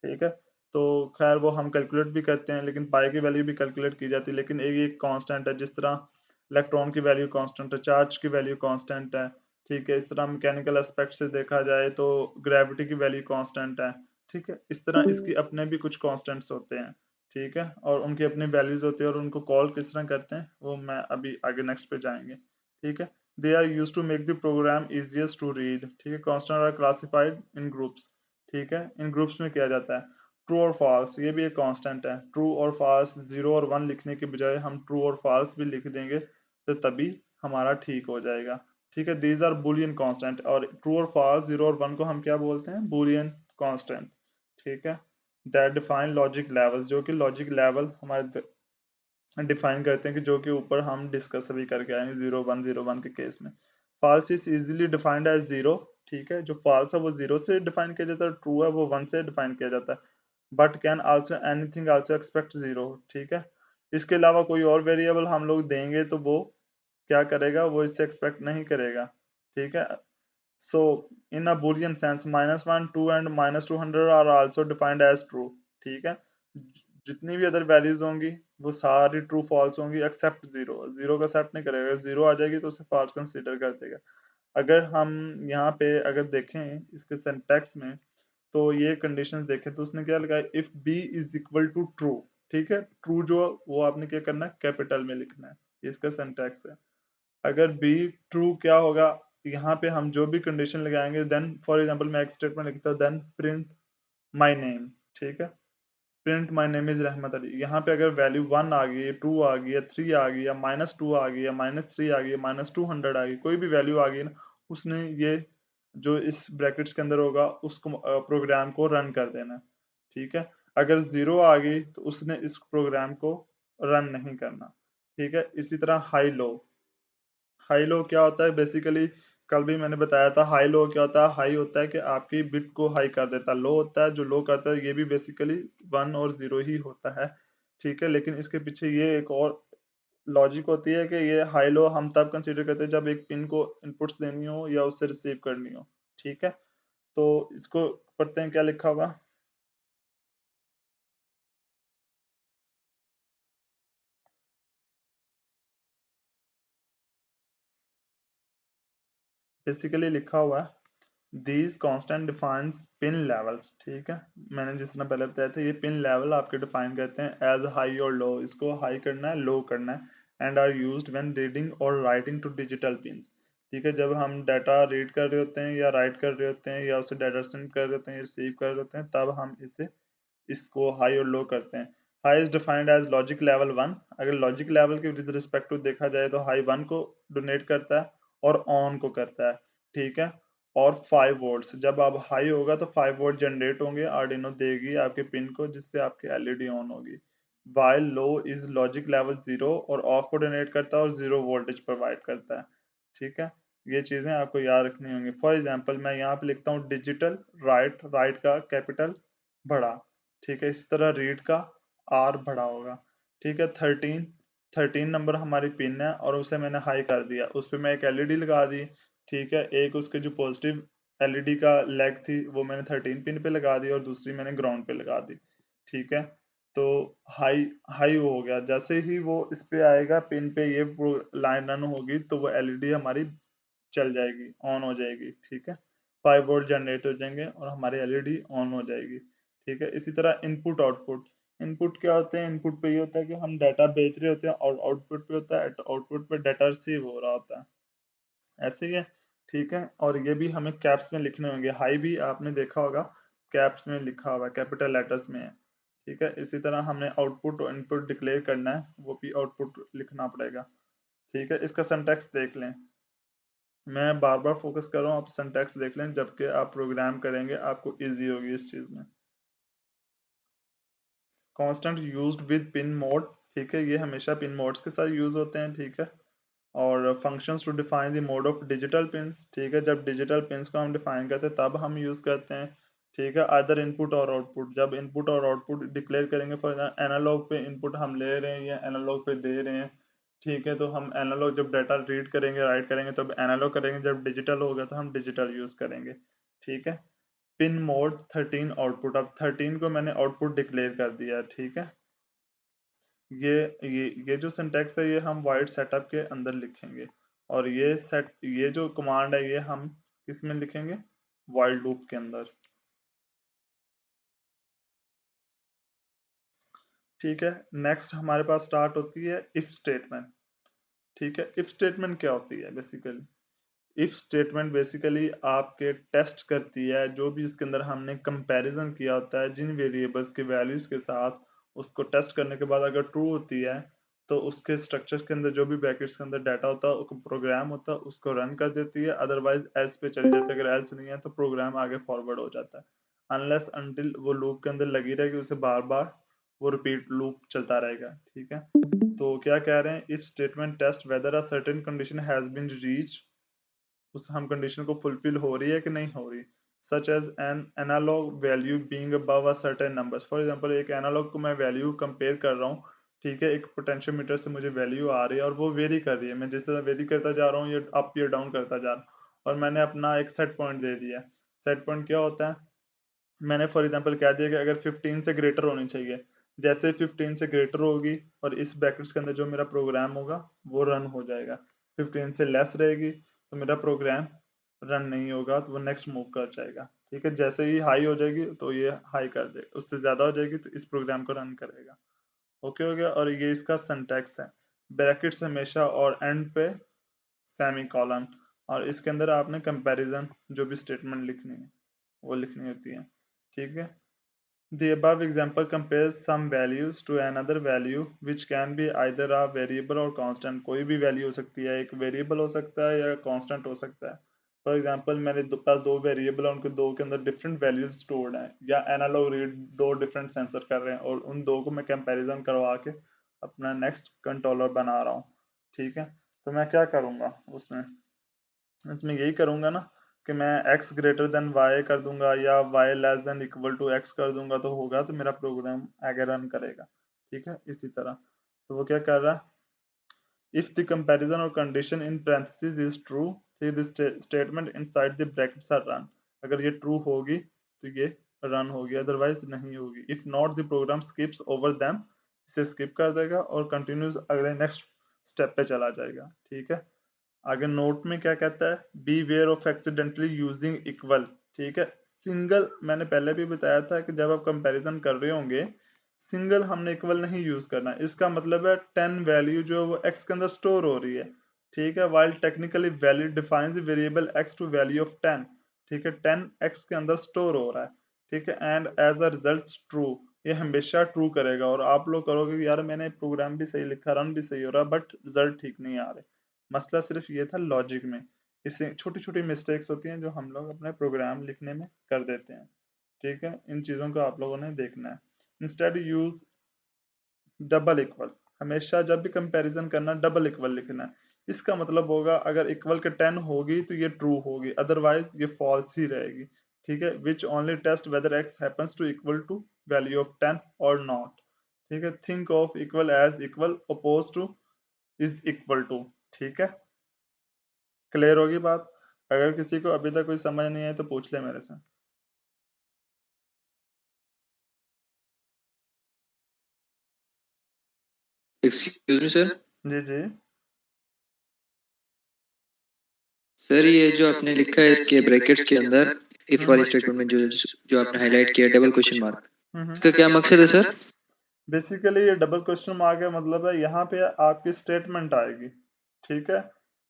ठीक है। तो खैर वो हम कैलकुलेट भी करते हैं, लेकिन पाई की वैल्यू भी कैलकुलेट की जाती है, लेकिन एक एक कांस्टेंट है। जिस तरह इलेक्ट्रॉन की वैल्यू कांस्टेंट है, चार्ज की वैल्यू कांस्टेंट है, ठीक है। इस तरह मैकेनिकल एस्पेक्ट से देखा जाए तो ग्रेविटी की वैल्यू कांस्टेंट है, ठीक है। इस तरह इसकी अपने भी कुछ कांस्टेंट्स होते हैं, ठीक है, और उनकी अपनी वैल्यूज होती है और उनको कॉल किस तरह करते हैं वो मैं अभी आगे नेक्स्ट पे जाएंगे, ठीक है। They are use to make the program easiest to read, ठीक है। Constant are classified in groups, ठीक है, इन ग्रुप्स में किया जाता है। ट्रू और फॉल्स, ये भी एक कांस्टेंट है। ट्रू और फॉल्स, 0 और 1 लिखने के बजाय हम ट्रू और फॉल्स भी लिख देंगे तो तभी हमारा ठीक हो जाएगा, ठीक है। दीज आर बुलियन कांस्टेंट, और ट्रू और फॉल्स 0 और 1 को हम क्या बोलते हैं, बुलियन कांस्टेंट, ठीक है। दैट डिफाइन लॉजिक लेवल्स, जो कि लॉजिक लेवल हमारे डिफाइन करते हैं, कि जो कि ऊपर हम डिस्कस अभी करके आए हैं 0 1 के केस में। False is easily defined as 0, ठीक है। जो फॉल्स है वो 0 से डिफाइन किया जाता है, ट्रू है वो 1 से डिफाइन किया जाता है। But can also anything also expect 0, ठीक है। इसके अलावा कोई और वेरिएबल हम लोग देंगे तो वो क्या करेगा, वो इससे एक्सपेक्ट नहीं करेगा, ठीक है। So in a Boolean sense, -1, 2 and -200 are also defined as true। ठीक है, जितनी भी अदर वैल्यूज होंगी वो सारी ट्रू फॉल्स होंगी एक्सेप्ट जीरो। जीरो का एक्सेप्ट नहीं करेगा, अगर जीरो आ जाएगी तो उसे फॉल्स कंसीडर कर देगा। अगर हम यहाँ पे अगर देखें इसके सिंटैक्स में, तो ये कंडीशंस देखें तो उसने क्या लगाया, if B is equal to true. ठीक है, ट्रू जो वो आपने क्या करना है, कैपिटल में लिखना है, ये इसका सिंटैक्स है। अगर बी ट्रू क्या होगा, यहाँ पे हम जो भी कंडीशन लगाएंगे, देन फॉर एग्जांपल मैं एक स्टेटमेंट लिखता हूँ, देन प्रिंट माय नेम। ठीक है, प्रिंट माय नेम इज रहमत अली। यहाँ पे अगर वैल्यू 1 आ गई, 2 आ गई, या 3 आ गई, या -2 आ गई, या -3 आ गई, -200 आ गई, कोई भी वैल्यू आ गई ना, उसने ये जो इस ब्रैकेट्स के अंदर होगा उसको प्रोग्राम को रन कर देना। ठीक है, अगर जीरो आ गई तो उसने इस प्रोग्राम को रन नहीं करना। ठीक है, इसी तरह हाई लो। हाई लो क्या होता है बेसिकली, कल भी मैंने बताया था। हाई लो क्या होता है, हाई होता है कि आपकी बिट को हाई कर देता है, लो होता है जो लो करता है, ये भी बेसिकली 1 और 0 ही होता है। ठीक है, लेकिन इसके पीछे ये एक और लॉजिक होती है कि ये हाई लो हम तब कंसीडर करते हैं जब एक पिन को इनपुट्स देनी हो या उससे रिसीव करनी हो। ठीक है, तो इसको पढ़ते हैं क्या लिखा हुआ। बेसिकली लिखा हुआ है, these constant defines pin levels. ठीक है, मैंने जिस तरह पहले बताया था, ये पिन लेवल आपके डिफाइन करते हैं एज हाई और लो। इसको हाई करना है, लो करना है। And are used when reading और राइटिंग टू डिजिटल पिन्स। ठीक है, जब हम डाटा रीड कर रहे होते हैं या राइट कर रहे होते हैं या उसे डाटा सेंड कर रहे होते हैं या रिसीव कर रहे होते हैं, तब हम इसे इसको हाई और लो करते हैं। High is defined as logic level 1। अगर लॉजिक लेवल के विद रिस्पेक्ट टू देखा जाए तो हाई 1 को डोनेट करता है और ऑन को करता है। ठीक है, और 5 वोल्ट्स, जब आप हाई होगा तो 5 वोल्ट जनरेट होंगे, आर्डिनो देगी आपके पिन को जिससे आपकी एलईडी ऑन होगी। While low is logic level 0 और ऑफ को डोनेट करता है और 0 वोल्टेज प्रोवाइड करता है। ठीक है, ये चीजें आपको याद रखनी होंगी। फॉर एग्जांपल मैं यहाँ पे लिखता हूँ डिजिटल राइट, राइट का कैपिटल बड़ा। ठीक है, इसी तरह रीड का आर बड़ा होगा। ठीक है, 13 नंबर हमारी पिन है और उसे मैंने हाई कर दिया, उस पर मैं एक एलईडी लगा दी। ठीक है, एक उसके जो पॉजिटिव एलईडी का लेग थी वो मैंने 13 पिन पे लगा दी और दूसरी मैंने ग्राउंड पे लगा दी। ठीक है, तो हाई हाई हो गया, जैसे ही वो इस पे आएगा पिन पे, ये लाइन रन होगी तो वो एलईडी हमारी चल जाएगी, ऑन हो जाएगी। ठीक है, 5 वोल्ट जनरेट हो जाएंगे और हमारी एलईडी ऑन हो जाएगी। ठीक है, इसी तरह इनपुट आउटपुट। इनपुट क्या होते हैं, इनपुट पे ये होता है कि हम डाटा भेज रहे होते हैं और आउटपुट पे होता है, आउटपुट पे डाटा रिसीव हो रहा होता है। ऐसे ही है। ठीक है, और ये भी हमें कैप्स में लिखने होंगे। हाई भी आपने देखा होगा कैप्स में लिखा हुआ है, कैपिटल लेटर्स में है। ठीक है, इसी तरह हमने आउटपुट और इनपुट डिक्लेयर करना है, वो भी आउटपुट लिखना पड़ेगा। ठीक है, इसका सिंटैक्स देख लें। मैं बार बार फोकस कर रहा हूँ, आप सिंटैक्स देख लें, जबकि आप प्रोग्राम करेंगे आपको इजी होगी इस चीज़ में। Constant used with pin mode. ठीक है, ये हमेशा पिन मोड्स के साथ यूज होते हैं। ठीक है, और functions to define the mode of digital pins. ठीक है, जब डिजिटल पिंस को हम डिफाइन करते हैं तब हम यूज करते हैं। ठीक है, अदर इनपुट और आउटपुट, जब इनपुट और आउटपुट डिक्लेयर करेंगे, फॉर एग्जाम्पल एनालॉग पे इनपुट हम ले रहे हैं या एनालॉग पे दे रहे हैं। ठीक है, तो हम एनालॉग जब डाटा रीड करेंगे राइट करेंगे तब एनालॉग करेंगे, जब डिजिटल होगा तो हम डिजिटल यूज करेंगे। ठीक है, पिन मोड 13 आउटपुट, अब 13 को मैंने आउटपुट डिक्लेयर कर दिया है। ठीक है, ये ये जो सिंटैक्स है ये हम वाइड सेटअप के अंदर लिखेंगे, और ये जो कमांड है ये हम किस में लिखेंगे, वाइल लूप के अंदर। ठीक है, नेक्स्ट हमारे पास स्टार्ट होती है इफ स्टेटमेंट। ठीक है, इफ स्टेटमेंट क्या होती है बेसिकली, इफ स्टेटमेंट बेसिकली आपके टेस्ट करती है जो भी इसके अंदर हमने कंपैरिजन किया होता है जिन वेरिएबल्स के वैल्यूज के साथ, उसको टेस्ट करने के बाद अगर ट्रू होती है तो उसके स्ट्रक्चर्स के अंदर जो भी ब्रैकेट्स के अंदर डाटा होता है उसको प्रोग्राम होता है उसको रन कर देती है, अदरवाइज एल्स पे चली जाती है। अगर एल्स नहीं है तो प्रोग्राम आगे फॉरवर्ड हो जाता है, अनलेस अनटिल वो लूप के अंदर लगी रहेगी, उसे बार बार वो रिपीट लूप चलता रहेगा। ठीक है, तो क्या कह रहे हैं, if statement test whether a certain condition has been reached, उस हम कंडीशन को फुलफिल हो रही है कि नहीं हो रही। Such as an analogue value being above a certain numbers. For example एक एनालॉग को मैं वैल्यू कंपेयर कर रहा हूँ। ठीक है, एक पोटेंशियोमीटर से मुझे वैल्यू आ रही है और वो वेरी कर रही है, मैं जिस तरह वेरी करता जा रहा हूँ ये अप या डाउन करता जा रहा हूँ, और मैंने अपना एक सेट पॉइंट दे दिया। सेट पॉइंट क्या होता है? मैंने फॉर एग्जांपल कह दिया कि अगर 15 से ग्रेटर होनी चाहिए। जैसे 15 से ग्रेटर होगी और इस ब्रैकेट्स के अंदर जो मेरा प्रोग्राम होगा वो रन हो जाएगा। 15 से लेस रहेगी तो मेरा प्रोग्राम रन नहीं होगा, तो वो नेक्स्ट मूव कर जाएगा। ठीक है, जैसे ही हाई हो जाएगी तो ये हाई कर दे, उससे ज्यादा हो जाएगी तो इस प्रोग्राम को रन करेगा। ओके हो गया। और ये इसका सिंटैक्स है, ब्रैकेट्स हमेशा और एंड पे सेमी कॉलन, और इसके अंदर आपने कंपैरिजन जो भी स्टेटमेंट लिखनी है वो लिखनी होती है। ठीक है। The above example compares some values to another value which can be either a variable or constant। कोई भी वैल्यू हो सकती है, एक वेरिएबल हो सकता है या कांस्टेंट हो सकता है। फॉर एग्जांपल मेरे पास दो वेरिएबल है, उनके दो के अंदर डिफरेंट वैल्यूज स्टोर्ड हैं, या एनालॉग रीड दो डिफरेंट सेंसर कर रहे हैं और उन दो को मैं कंपैरिजन करवा के अपना नेक्स्ट कंट्रोलर बना रहा हूँ। ठीक है, तो मैं क्या करूँगा उसमें, इसमें यही करूंगा ना कि मैं x ग्रेटर देन y कर दूंगा या y less than equal to x कर दूंगा, तो होगा तो मेरा प्रोग्राम आगे रन करेगा। ठीक है, इसी तरह तो वो क्या कर रहा है, if the comparison or condition in parentheses is true, then the statement inside the brackets are run। अगर ये true होगी तो ये run होगी, अदरवाइज नहीं होगी। if not the program skips over them, इसे skip कर देगा और continues अगले next step पे चला जाएगा। ठीक है, आगे नोट में क्या कहता है, beware of accidentally using equal. ठीक है, सिंगल मैंने पहले भी बताया था कि जब आप कंपैरिजन कर रहे होंगे सिंगल हमने इक्वल नहीं यूज करना। इसका मतलब है 10 वैल्यू जो वो x के अंदर स्टोर हो रही है। ठीक है, while technically value defines the variable x to value of 10। ठीक है, 10 x के अंदर स्टोर हो रहा है। ठीक है, and as a result true, ये हमेशा ट्रू करेगा। और आप लोग करोगे कि यार मैंने प्रोग्राम भी सही लिखा, रन भी सही हो रहा, बट रिजल्ट ठीक नहीं आ रहे। मसला सिर्फ ये था लॉजिक में। इसलिए छोटी छोटी मिस्टेक्स होती हैं जो हम लोग अपने प्रोग्राम लिखने में कर देते हैं। ठीक है, इन चीज़ों को आप लोगों ने देखना है। इंस्टेड यूज डबल इक्वल, हमेशा जब भी कंपैरिजन करना डबल इक्वल लिखना है। इसका मतलब होगा अगर इक्वल के 10 होगी तो ये ट्रू होगी, अदरवाइज ये फॉल्स ही रहेगी। ठीक है, which only test whether x happens to equal to value of 10 और नॉट। ठीक है, think of equal as equal opposed to is equal to. ठीक है, क्लियर होगी बात? अगर किसी को अभी तक कोई समझ नहीं आई तो पूछ ले मेरे से। Excuse me sir. जी जी। सर ये जो आपने लिखा है इसके ब्रैकेट्स के अंदर इफ वाली स्टेटमेंट में जो जो आपने हाईलाइट किया डबल क्वेश्चन मार्क, इसका क्या मकसद है सर? बेसिकली ये डबल क्वेश्चन मार्क का मतलब है यहाँ पे आपकी स्टेटमेंट आएगी। ठीक है,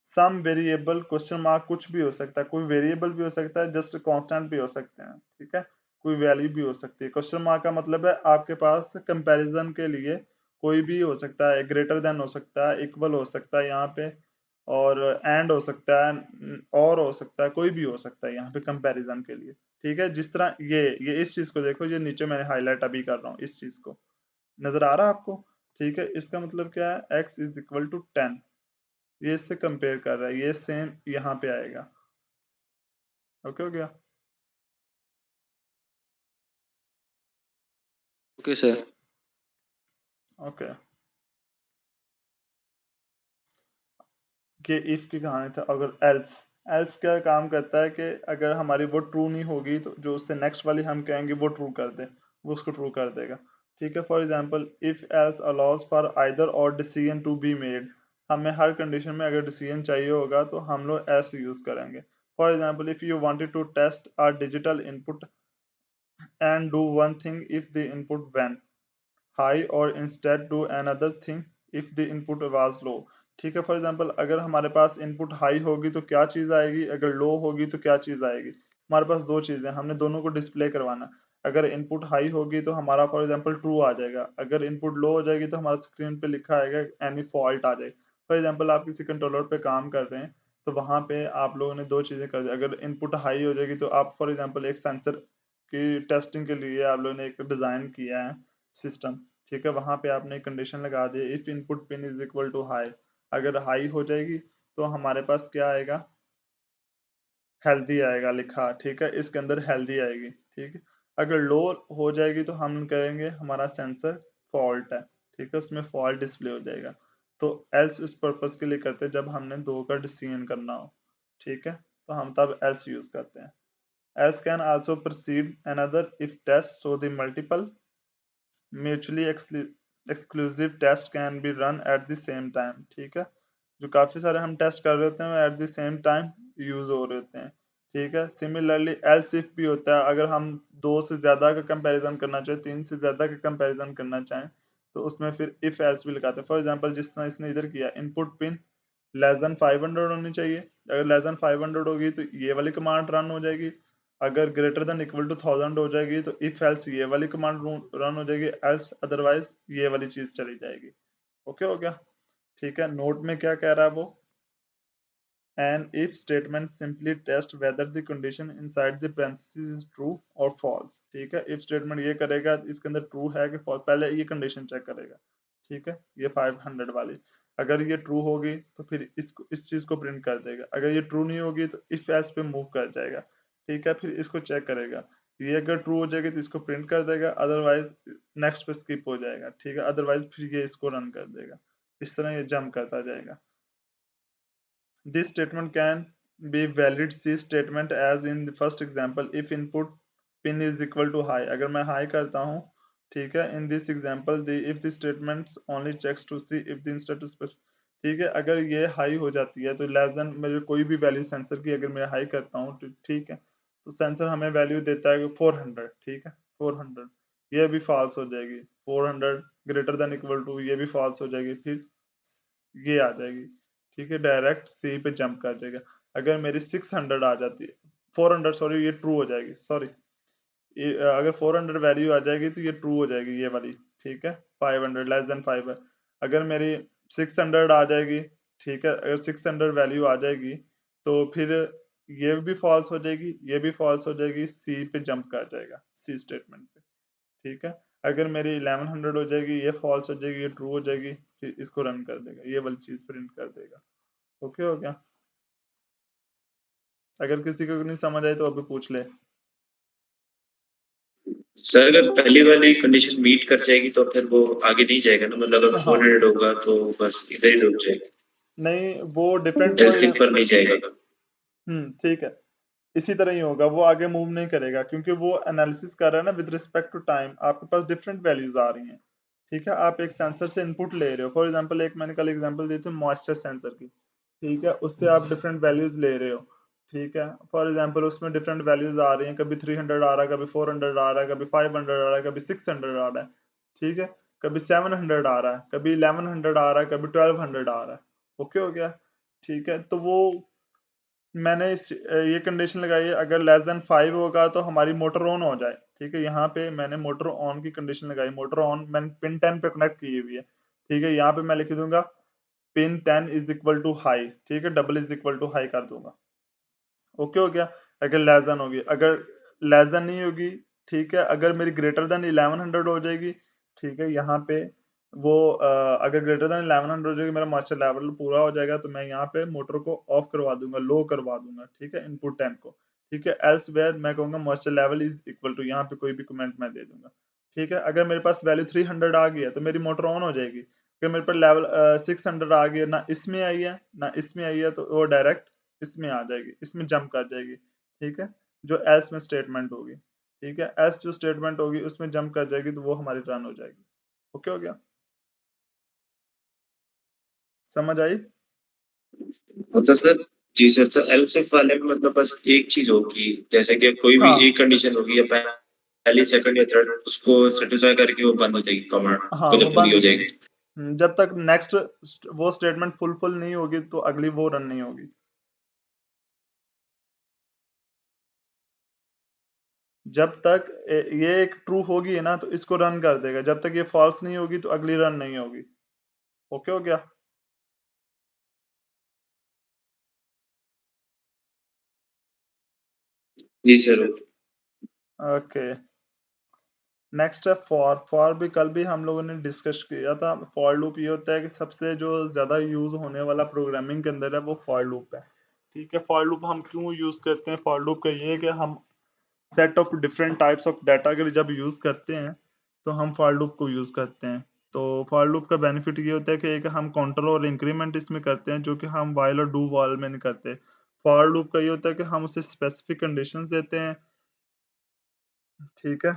सम वेरिएबल क्वेश्चन मार्क कुछ भी हो सकता है, कोई वेरिएबल भी हो सकता है, जस्ट कांस्टेंट भी हो सकते हैं। ठीक है, कोई वैल्यू भी हो सकती है। क्वेश्चन मार्क का मतलब है आपके पास कंपैरिजन के लिए कोई भी हो सकता है, ग्रेटर देन हो सकता है, इक्वल हो सकता है यहाँ पे, और एंड हो सकता है, और हो सकता है, कोई भी हो सकता है यहाँ पे कंपैरिजन के लिए। ठीक है, जिस तरह ये इस चीज को देखो, ये नीचे मैंने हाईलाइट अभी कर रहा हूँ, इस चीज को नजर आ रहा है आपको? ठीक है, इसका मतलब क्या है, x इज इक्वल टू 10, ये इससे कंपेयर कर रहा है, ये सेम यहाँ पे आएगा। ओके हो गया? Okay sir. ओके, कि इफ की कहानी था। अगर एल्स, एल्स क्या काम करता है कि अगर हमारी वो ट्रू नहीं होगी तो जो उससे नेक्स्ट वाली हम कहेंगे वो ट्रू कर दे, वो उसको ट्रू कर देगा। ठीक है, for example if else allows for either और डिसीजन टू बी मेड, हमें हर कंडीशन में अगर डिसीजन चाहिए होगा तो हम लोग एल्स यूज करेंगे। For example if you wanted to test a digital input and do one thing if the input went high, or instead do another thing if the input was low। ठीक है, for example अगर हमारे पास input high होगी तो क्या चीज़ आएगी, अगर लो होगी तो क्या चीज़ आएगी। हमारे पास दो चीज़ें, हमने दोनों को डिस्प्ले करवाना। अगर इनपुट हाई होगी तो हमारा फॉर एग्जांपल ट्रू आ जाएगा, अगर इनपुट लो हो जाएगी तो हमारा स्क्रीन पे लिखा आएगा एनी फॉल्ट आ जाएगी। फॉर एग्जांपल आप किसी कंट्रोलर पे काम कर रहे हैं तो वहाँ पे आप लोगों ने दो चीज़ें कर दी। अगर इनपुट हाई हो जाएगी तो आप फॉर एग्जांपल एक सेंसर की टेस्टिंग के लिए आप लोगों ने एक डिज़ाइन किया है सिस्टम। ठीक है, वहाँ पे आपने कंडीशन लगा दी, if input pin is equal to high, अगर हाई हो जाएगी तो हमारे पास क्या आएगा, हेल्दी आएगा लिखा। ठीक है, इसके अंदर हेल्दी आएगी। ठीक है, अगर लो हो जाएगी तो हम कहेंगे हमारा सेंसर फॉल्ट है। ठीक है, उसमें फॉल्ट डिस्प्ले हो जाएगा। तो एल्स इस पर्पस के लिए करते हैं जब हमने दो का डिसीजन करना हो। ठीक है, तो हम तब एल्स यूज़ करते हैं। Else can also proceed another if test so the multiple mutually exclusive test can be run at the same time, ठीक है? जो काफ़ी सारे हम टेस्ट कर रहे होते हैं, वो eight the same time use हो रहे होते हैं, ठीक है? सिमिलरली एल्स इफ भी होता है, अगर हम 2 से ज़्यादा का कंपैरिज़न करना चाहें, 3 से ज़्यादा का कंपैरिज़न करना चाहें, तो उसमें फिर इफ एल्स भी लगाते हैं। फॉर एग्ज़ाम्पल जिस तरह इसने इधर किया, इनपुट पिन लेस दैन 500 होनी चाहिए, अगर लेस दैन 500 होगी तो ये वाली कमांड रन हो जाएगी, अगर ग्रेटर देन इक्वल टू 1000 हो जाएगी तो इफ एल्स ये वाली कमांड रन हो जाएगी, एल्स अदरवाइज ये वाली चीज चली जाएगी। ओके हो गया? ठीक है, नोट में क्या कह रहा है वो? An if statement simply test whether the condition inside the parentheses is true or false, ठीक है? if statement ये करेगा इसके अंदर true है कि false, पहले ये condition चेक करेगा, ठीक है? ये 500 वाली, अगर ये ट्रू होगी तो फिर इसको इस चीज को प्रिंट कर देगा, अगर ये ट्रू नहीं होगी तो इफ एल्स पे मूव कर जाएगा, ठीक है? फिर इसको चेक करेगा, ये अगर ट्रू हो जाएगी तो इसको प्रिंट कर देगा, अदरवाइज नेक्स्ट पे स्किप हो जाएगा, ठीक है? अदरवाइज फिर ये इसको रन कर देगा, इस तरह ये जंप करता जाएगा। This statement can be valid C statement as in the first example if input pin is equal to high, अगर मैं high करता हूँ, ठीक है? In this example the if the statements only checks to see if the instant special, ठीक है? अगर ये हाई हो जाती है तो लेस देन मेरे कोई भी वैल्यू सेंसर की अगर मैं हाई करता हूँ तो ठीक है, तो सेंसर हमें वैल्यू देता है 400, ठीक है? 400 ये भी फॉल्स हो जाएगी, 400 ग्रेटर देन इक्वल टू ये भी फॉल्स हो जाएगी, फिर ये आ जाएगी, ठीक है? डायरेक्ट सी पे जंप कर जाएगा। अगर मेरी 600 आ जाती है, 400 सॉरी, ये ट्रू हो जाएगी, सॉरी, ये अगर 400 वैल्यू आ जाएगी तो ये ट्रू हो जाएगी ये वाली, ठीक है? 500 लेस देन 5 है। अगर मेरी 600 आ जाएगी, ठीक है? अगर 600 वैल्यू आ जाएगी तो फिर ये भी फॉल्स हो जाएगी, ये भी फॉल्स हो जाएगी, सी पे जंप कर जाएगा, सी स्टेटमेंट पे, ठीक है? अगर मेरी 1100 हो जाएगी, ये फॉल्स हो जाएगी, ये ट्रू हो जाएगी, फिर इसको रन कर देगा, ये वाली चीज़ प्रिंट कर देगा। ओके हो गया? अगर किसी को नहीं समझ आई तो अभी पूछ ले। सर अगर पहली वाली कंडीशन मीट कर जाएगी तो फिर वो आगे नहीं जाएगा ना, मतलब अगर हाँ। 400 होगा तो बस इधर ही रुक जाएगा, नहीं, वो डिपेंड फॉर एल्सिफ पर नहीं जाएगा। ठीक है। इसी तरह ही होगा, वो आगे मूव नहीं करेगा क्योंकि वो एनालिसिस कर रहा है ना विद रिस्पेक्ट टू टाइम, आपके पास डिफरेंट वैल्यूज आ रही हैं, ठीक है? आप एक सेंसर से इनपुट ले रहे हो, फॉर एग्जांपल एक मैंने कल एग्जांपल दी थी मॉइस्चर सेंसर की, ठीक है? उससे आप डिफरेंट वैल्यूज ले रहे हो, ठीक है? फॉर एग्जांपल उसमें डिफरेंट वैल्यूज आ रही हैं, कभी 300 आ रहा है, कभी 400 आ रहा है, कभी 500 आ रहा है, कभी 600 आ रहा है, ठीक है? कभी 700 आ रहा है, कभी 1100 आ रहा है, कभी 1200 आ रहा है। ओके हो गया? ठीक है, तो वो मैंने ये कंडीशन लगाई है, अगर लेस देन 5 होगा तो हमारी मोटर ऑन हो जाए, ठीक है? यहाँ पे मैंने मोटर ऑन की कंडीशन लगाई, मोटर ऑन मैंने पिन 10 पे कनेक्ट की हुई है, ठीक है? यहाँ पे मैं लिख दूंगा pin 10 is equal to high, ठीक है? Double is equal to high कर दूंगा। ओके हो गया? अगर लेस देन होगी, अगर लेस देन नहीं होगी, ठीक है? अगर मेरी ग्रेटर देन 1100 हो जाएगी, ठीक है? यहाँ पे वो अगर ग्रेटर देन 1100 हो जाएगी, मेरा मास्टर लेवल पूरा हो जाएगा, तो मैं यहाँ पे मोटर को ऑफ करवा दूंगा, लो करवा दूंगा, ठीक है? इनपुट टाइम को, ठीक है? एल्सवेयर मैं कहूंगा master level is equal to, यहाँ पे कोई भी कमेंट मैं दे दूंगा, ठीक है? अगर मेरे पास वैल्यू 300 आ गई है तो मेरी मोटर ऑन हो जाएगी, अगर मेरे पास लेवल 600 आ गई है, ना इसमें आई है ना इसमें आई है, तो वो डायरेक्ट इसमें आ जाएगी, इसमें जंप कर जाएगी, ठीक है? जो एल्स में स्टेटमेंट होगी, ठीक है? एल्स जो स्टेटमेंट होगी उसमें जंप कर जाएगी तो वो हमारी रन हो जाएगी। ओके हो गया? समझ आई? तो सर जी सर, सर एल्सिफ वाले में मतलब बस एक चीज होगी, जैसे कि कोई भी हाँ। एक कंडीशन होगी या पहली सेकंड या थर्ड, उसको सेटिस्फाई करके वो बंद हो जाएगी कमांड, हाँ, वो वो जब पूरी बंद हो हो जाएगी। जाएगी। जब तक नेक्स्ट वो स्टेटमेंट फुलफिल नहीं होगी तो अगली वो रन नहीं होगी। जब तक ये एक ट्रू होगी है ना तो इसको रन कर देगा, जब तक ये फॉल्स नहीं होगी तो अगली रन नहीं होगी। ओके हो गया? जी सर। ओके। नेक्स्ट है फॉर। फॉर भी कल भी हम लोगों ने डिस्कस किया था। फॉर लूप ये होता है कि सबसे जो ज़्यादा यूज़ होने वाला प्रोग्रामिंग के अंदर है वो फॉर लूप है, ठीक है? फॉर लूप हम क्यों यूज़ करते हैं? फॉर लूप का ये है कि हम set of different types of data के लिए जब यूज़ करते हैं तो हम फॉर लूप को यूज़ करते हैं। तो फॉर लूप का बेनिफिट ये होता है कि एक हम काउंटर और इंक्रीमेंट इसमें करते हैं जो कि हम व्हाइल और डू व्हाइल में नहीं करते। फॉर लूप का ये होता है कि हम उसे स्पेसिफिक कंडीशंस देते हैं, ठीक है?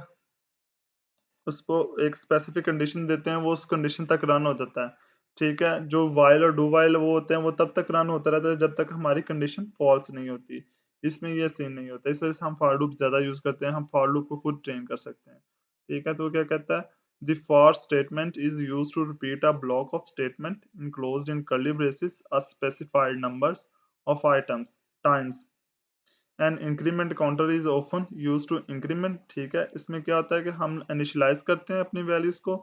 उसको एक स्पेसिफिक कंडीशन देते हैं, वो उस कंडीशन तक रन हो जाता है, ठीक है? जो व्हाइल और डू व्हाइल वो होते हैं, वो तब तक रन होता रहता है जब तक हमारी कंडीशन फॉल्स नहीं होती। इसमें ये सीन नहीं होता, इस वजह से हम फॉर लूप ज़्यादा यूज़ करते हैं, हम फॉर लूप को खुद ट्रेन कर सकते हैं, ठीक है? तो वो क्या कहता है, the for statement is used to repeat a block of statement enclosed in curly braces a specified numbers of items times an increment counter is often use to increment, ठीक है? इसमें क्या होता है कि हम इनिशियलाइज करते हैं अपनी वैल्यूज को,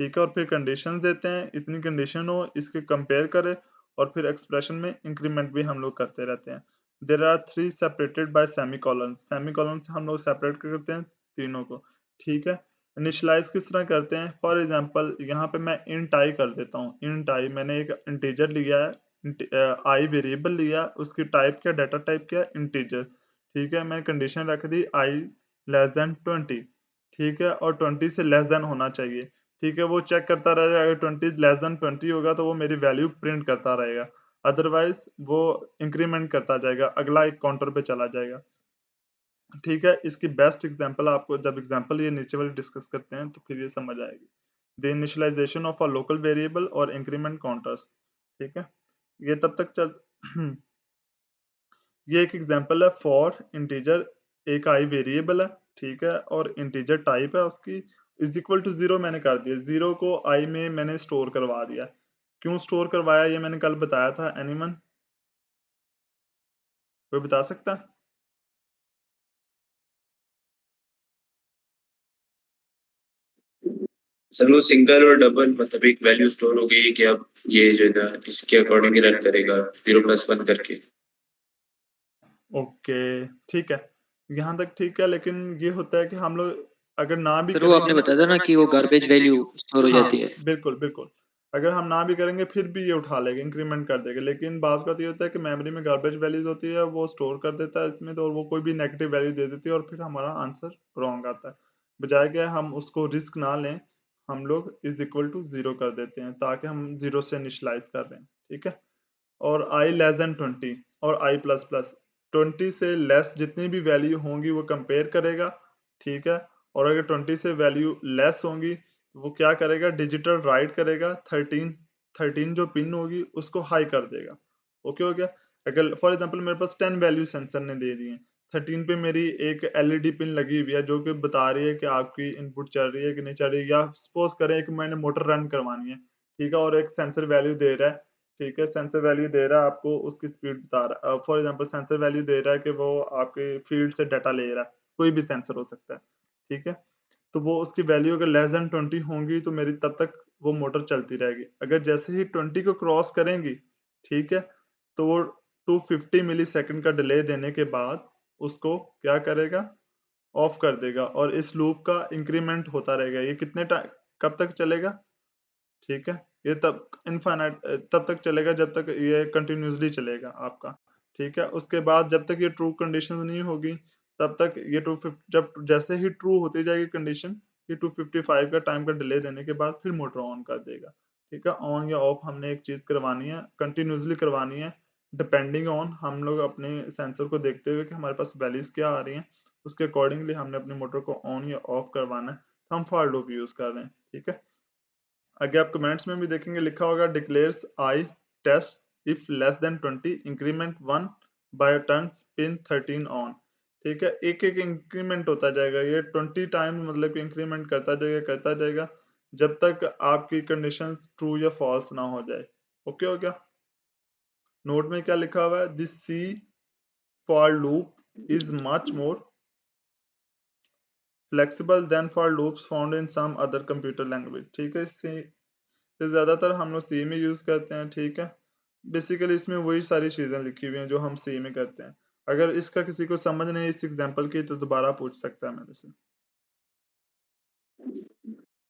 ठीक है? और फिर कंडीशंस देते हैं, इतनी कंडीशन हो इसके कंपेयर करें, और फिर एक्सप्रेशन में इंक्रीमेंट भी हम लोग करते रहते हैं। There are three separated by semicolon से हम लोग सेपरेट करते हैं तीनों को, ठीक है? इनिशियलाइज किस तरह करते हैं, फॉर एग्जाम्पल यहाँ पे मैं इंट आई कर देता हूँ, इंट आई मैंने एक इंटीजर लिया है, आई वेरिएबल लिया, उसकी टाइप क्या, डाटा टाइप क्या, इंटीजर, ठीक है? मैंने कंडीशन रख दी i लेस देन 20, ठीक है? और 20 से लेस देन होना चाहिए, ठीक है? वो चेक करता रहेगा, अगर 20 लेस देन 20 होगा तो वो मेरी वैल्यू प्रिंट करता रहेगा, अदरवाइज़ वो इंक्रीमेंट करता जाएगा, अगला एक काउंटर पे चला जाएगा, ठीक है? इसकी बेस्ट एग्ज़ाम्पल आपको जब एग्ज़ाम्पल ये नीचे वाली डिस्कस करते हैं तो फिर ये समझ आएगी। The initialisation of a local variable और इंक्रीमेंट काउंटर्स, ठीक है? ये तब तक चल ये एक एग्जांपल है फॉर इंटीजर, एक आई वेरिएबल है, ठीक है? और इंटीजर टाइप है उसकी, इज़ इक्वल टू 0 मैंने कर दिया, 0 को आई में मैंने स्टोर करवा दिया। क्यों स्टोर करवाया ये मैंने कल बताया था, एनीवन कोई बता सकता है? सर वो सिंगल और डबल मतलब एक वैल्यू स्टोर हो गई कि अब ये जो है ना इसके अकॉर्डिंग रन करेगा 0+1 करके। ओके, ठीक है। यहाँ तक ठीक है, लेकिन ये होता है कि हम लोग अगर ना भी सर वो करेंगे आपने ना, बताया था ना कि वो गार्बेज वैल्यू स्टोर हो हाँ, जाती है। बिल्कुल, बिल्कुल। अगर हम ना भी करेंगे फिर भी ये उठा लेगा, इंक्रीमेंट कर देगा। लेकिन बात का तो ये होता है कि मेमोरी में गार्बेज वैल्यूज़ होती है, वो स्टोर कर देता है इसमें तो, और वो कोई भी नेगेटिव वैल्यू दे देती है और फिर हमारा आंसर रॉन्ग आता है। बजाय कि हम उसको रिस्क ना लें, हम लोग इज़ इक्वल टू 0 कर देते हैं ताकि हम 0 से इनिशियलाइज़ कर रहे हैं, ठीक है? और i लेस देन 20 और i प्लस प्लस 20 से लेस जितनी भी वैल्यू होंगी वो कंपेयर करेगा, ठीक है? और अगर 20 से वैल्यू लेस होंगी तो वो क्या करेगा, डिजिटल राइट करेगा, 13 जो पिन होगी उसको हाई कर देगा। ओके हो गया? अगर फॉर एग्जांपल मेरे पास 10 वैल्यू सेंसर ने दे दी हैं, 13 पे मेरी एक एलईडी पिन लगी हुई है जो कि बता रही है कि आपकी इनपुट चल रही है कि नहीं चल रही, या सपोज करें कि मैंने मोटर रन करवानी है, ठीक है? और एक सेंसर वैल्यू दे रहा है, ठीक है? सेंसर वैल्यू दे रहा है आपको, उसकी स्पीड बता रहा है। फॉर एग्जांपल सेंसर वैल्यू दे रहा है कि वो आपके फील्ड से डाटा ले रहा है, कोई भी सेंसर हो सकता है, ठीक है? तो वो उसकी वैल्यू अगर लेस देन 20 होंगी तो मेरी तब तक वो मोटर चलती रहेगी। अगर जैसे ही 20 को क्रॉस करेंगी, ठीक है? तो वो 250 मिलीसेकंड का डिले देने के बाद उसको क्या करेगा, ऑफ कर देगा, और इस लूप का इंक्रीमेंट होता रहेगा। ये कितने टाइ कब तक चलेगा? ठीक है? ये तब इनफ़ाइनाइट तब तक चलेगा जब तक ये कंटिन्यूअसली चलेगा आपका, ठीक है? उसके बाद जब तक ये ट्रू कंडीशंस नहीं होगी, तब तक ये जब जैसे ही ट्रू होती जाएगी कंडीशन, ये 255 का टाइम का डिले देने के बाद फिर मोटर ऑन कर देगा, ठीक है? ऑन या ऑफ हमने एक चीज़ करवानी है, कंटिन्यूअसली करवानी है, डिपेंडिंग ऑन हम लोग अपने सेंसर को देखते हुए कि हमारे पास वैल्यूज़ क्या आ रही हैं, उसके अकॉर्डिंगली हमने अपनी मोटर को ऑन या ऑफ करवाना है। तो हम फॉर लूप यूज़ कर रहे हैं, ठीक है? आगे आप कमेंट्स में भी देखेंगे लिखा होगा declares i test if less than 20 increment 1 by turns pin 13 on, ठीक है? एक-एक इंक्रीमेंट होता जाएगा, ये 20 टाइम मतलब कि इंक्रीमेंट करता जाएगा जब तक आपकी कंडीशंस ट्रू या फॉल्स ना हो जाए। ओके हो गया? नोट में क्या लिखा हुआ है? This C for loop is much more flexible than for loops found in some other computer language, ठीक है? सी ये ज़्यादातर हम लोग सी में यूज़ करते हैं, ठीक है? बेसिकली इसमें वही सारी चीज़ें लिखी हुई हैं जो हम सी में करते हैं। अगर इसका किसी को समझ नहीं है इस एग्ज़ाम्पल की तो दोबारा पूछ सकता है मेरे से।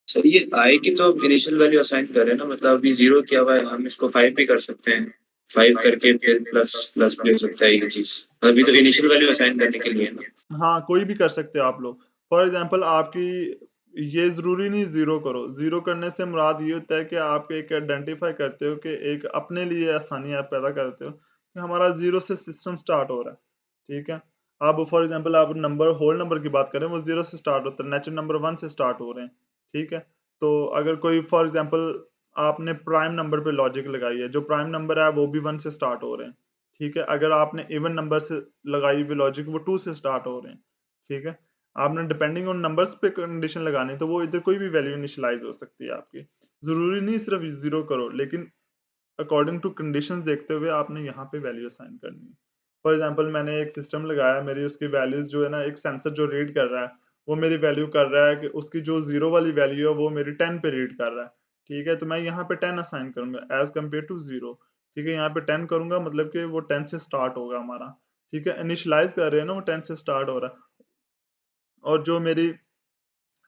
सर ये आई की तो हम इनिशियल वैल्यू असाइन कर रहे हैं ना, मतलब अभी 0 किया हुआ है, हम इसको 5 भी कर सकते हैं। 5 करके फिर प्लस प्लस भी हो सकता है ये चीज़। अभी तो इनिशियल वैल्यू असाइन करने के लिए है ना। हाँ, कोई भी कर सकते हो आप लोग। फॉर एग्ज़ाम्पल आपकी ये ज़रूरी नहीं 0 करो, 0 करने से मुराद ये होता है कि आप एक आइडेंटिफ़ाई करते हो कि एक अपने लिए आसानी आप पैदा करते हो कि हमारा 0 से सिस्टम स्टार्ट हो रहा है, ठीक है? अब फॉर एग्ज़ाम्पल आप नंबर होल नंबर की बात करें, वो 0 से स्टार्ट होता है, नेचुरल नंबर 1 से स्टार्ट हो रहे हैं, ठीक है? तो अगर कोई फॉर एग्ज़ाम्पल आपने प्राइम नंबर पे लॉजिक लगाई है, जो प्राइम नंबर है वो भी 1 से स्टार्ट हो रहे हैं, ठीक है? अगर आपने इवन नंबर से लगाई हुई लॉजिक, वो 2 से स्टार्ट हो रहे हैं, ठीक है? आपने डिपेंडिंग ऑन नंबर्स पे कंडीशन लगानी है, तो वो इधर कोई भी वैल्यू इनिशियलाइज़ हो सकती है आपकी। ज़रूरी नहीं सिर्फ़ 0 करो, लेकिन अकॉर्डिंग टू कंडीशंस देखते हुए आपने यहाँ पे वैल्यू असाइन करनी है। फॉर एग्ज़ाम्पल मैंने एक सिस्टम लगाया, मेरी उसकी वैल्यूज़ जो है ना, एक सेंसर जो रीड कर रहा है, वो मेरी वैल्यू कर रहा है कि उसकी जो 0 वाली वैल्यू है वो मेरी 10 पे रीड कर रहा है, ठीक है? तो मैं यहाँ पे 10 असाइन करूँगा एज़ कम्पेयर टू 0, ठीक है? यहाँ पे 10 करूँगा मतलब कि वो 10 से स्टार्ट होगा हमारा, ठीक है? इनिशियलाइज़ कर रहे हैं ना, वो 10 से स्टार्ट हो रहा है और जो मेरी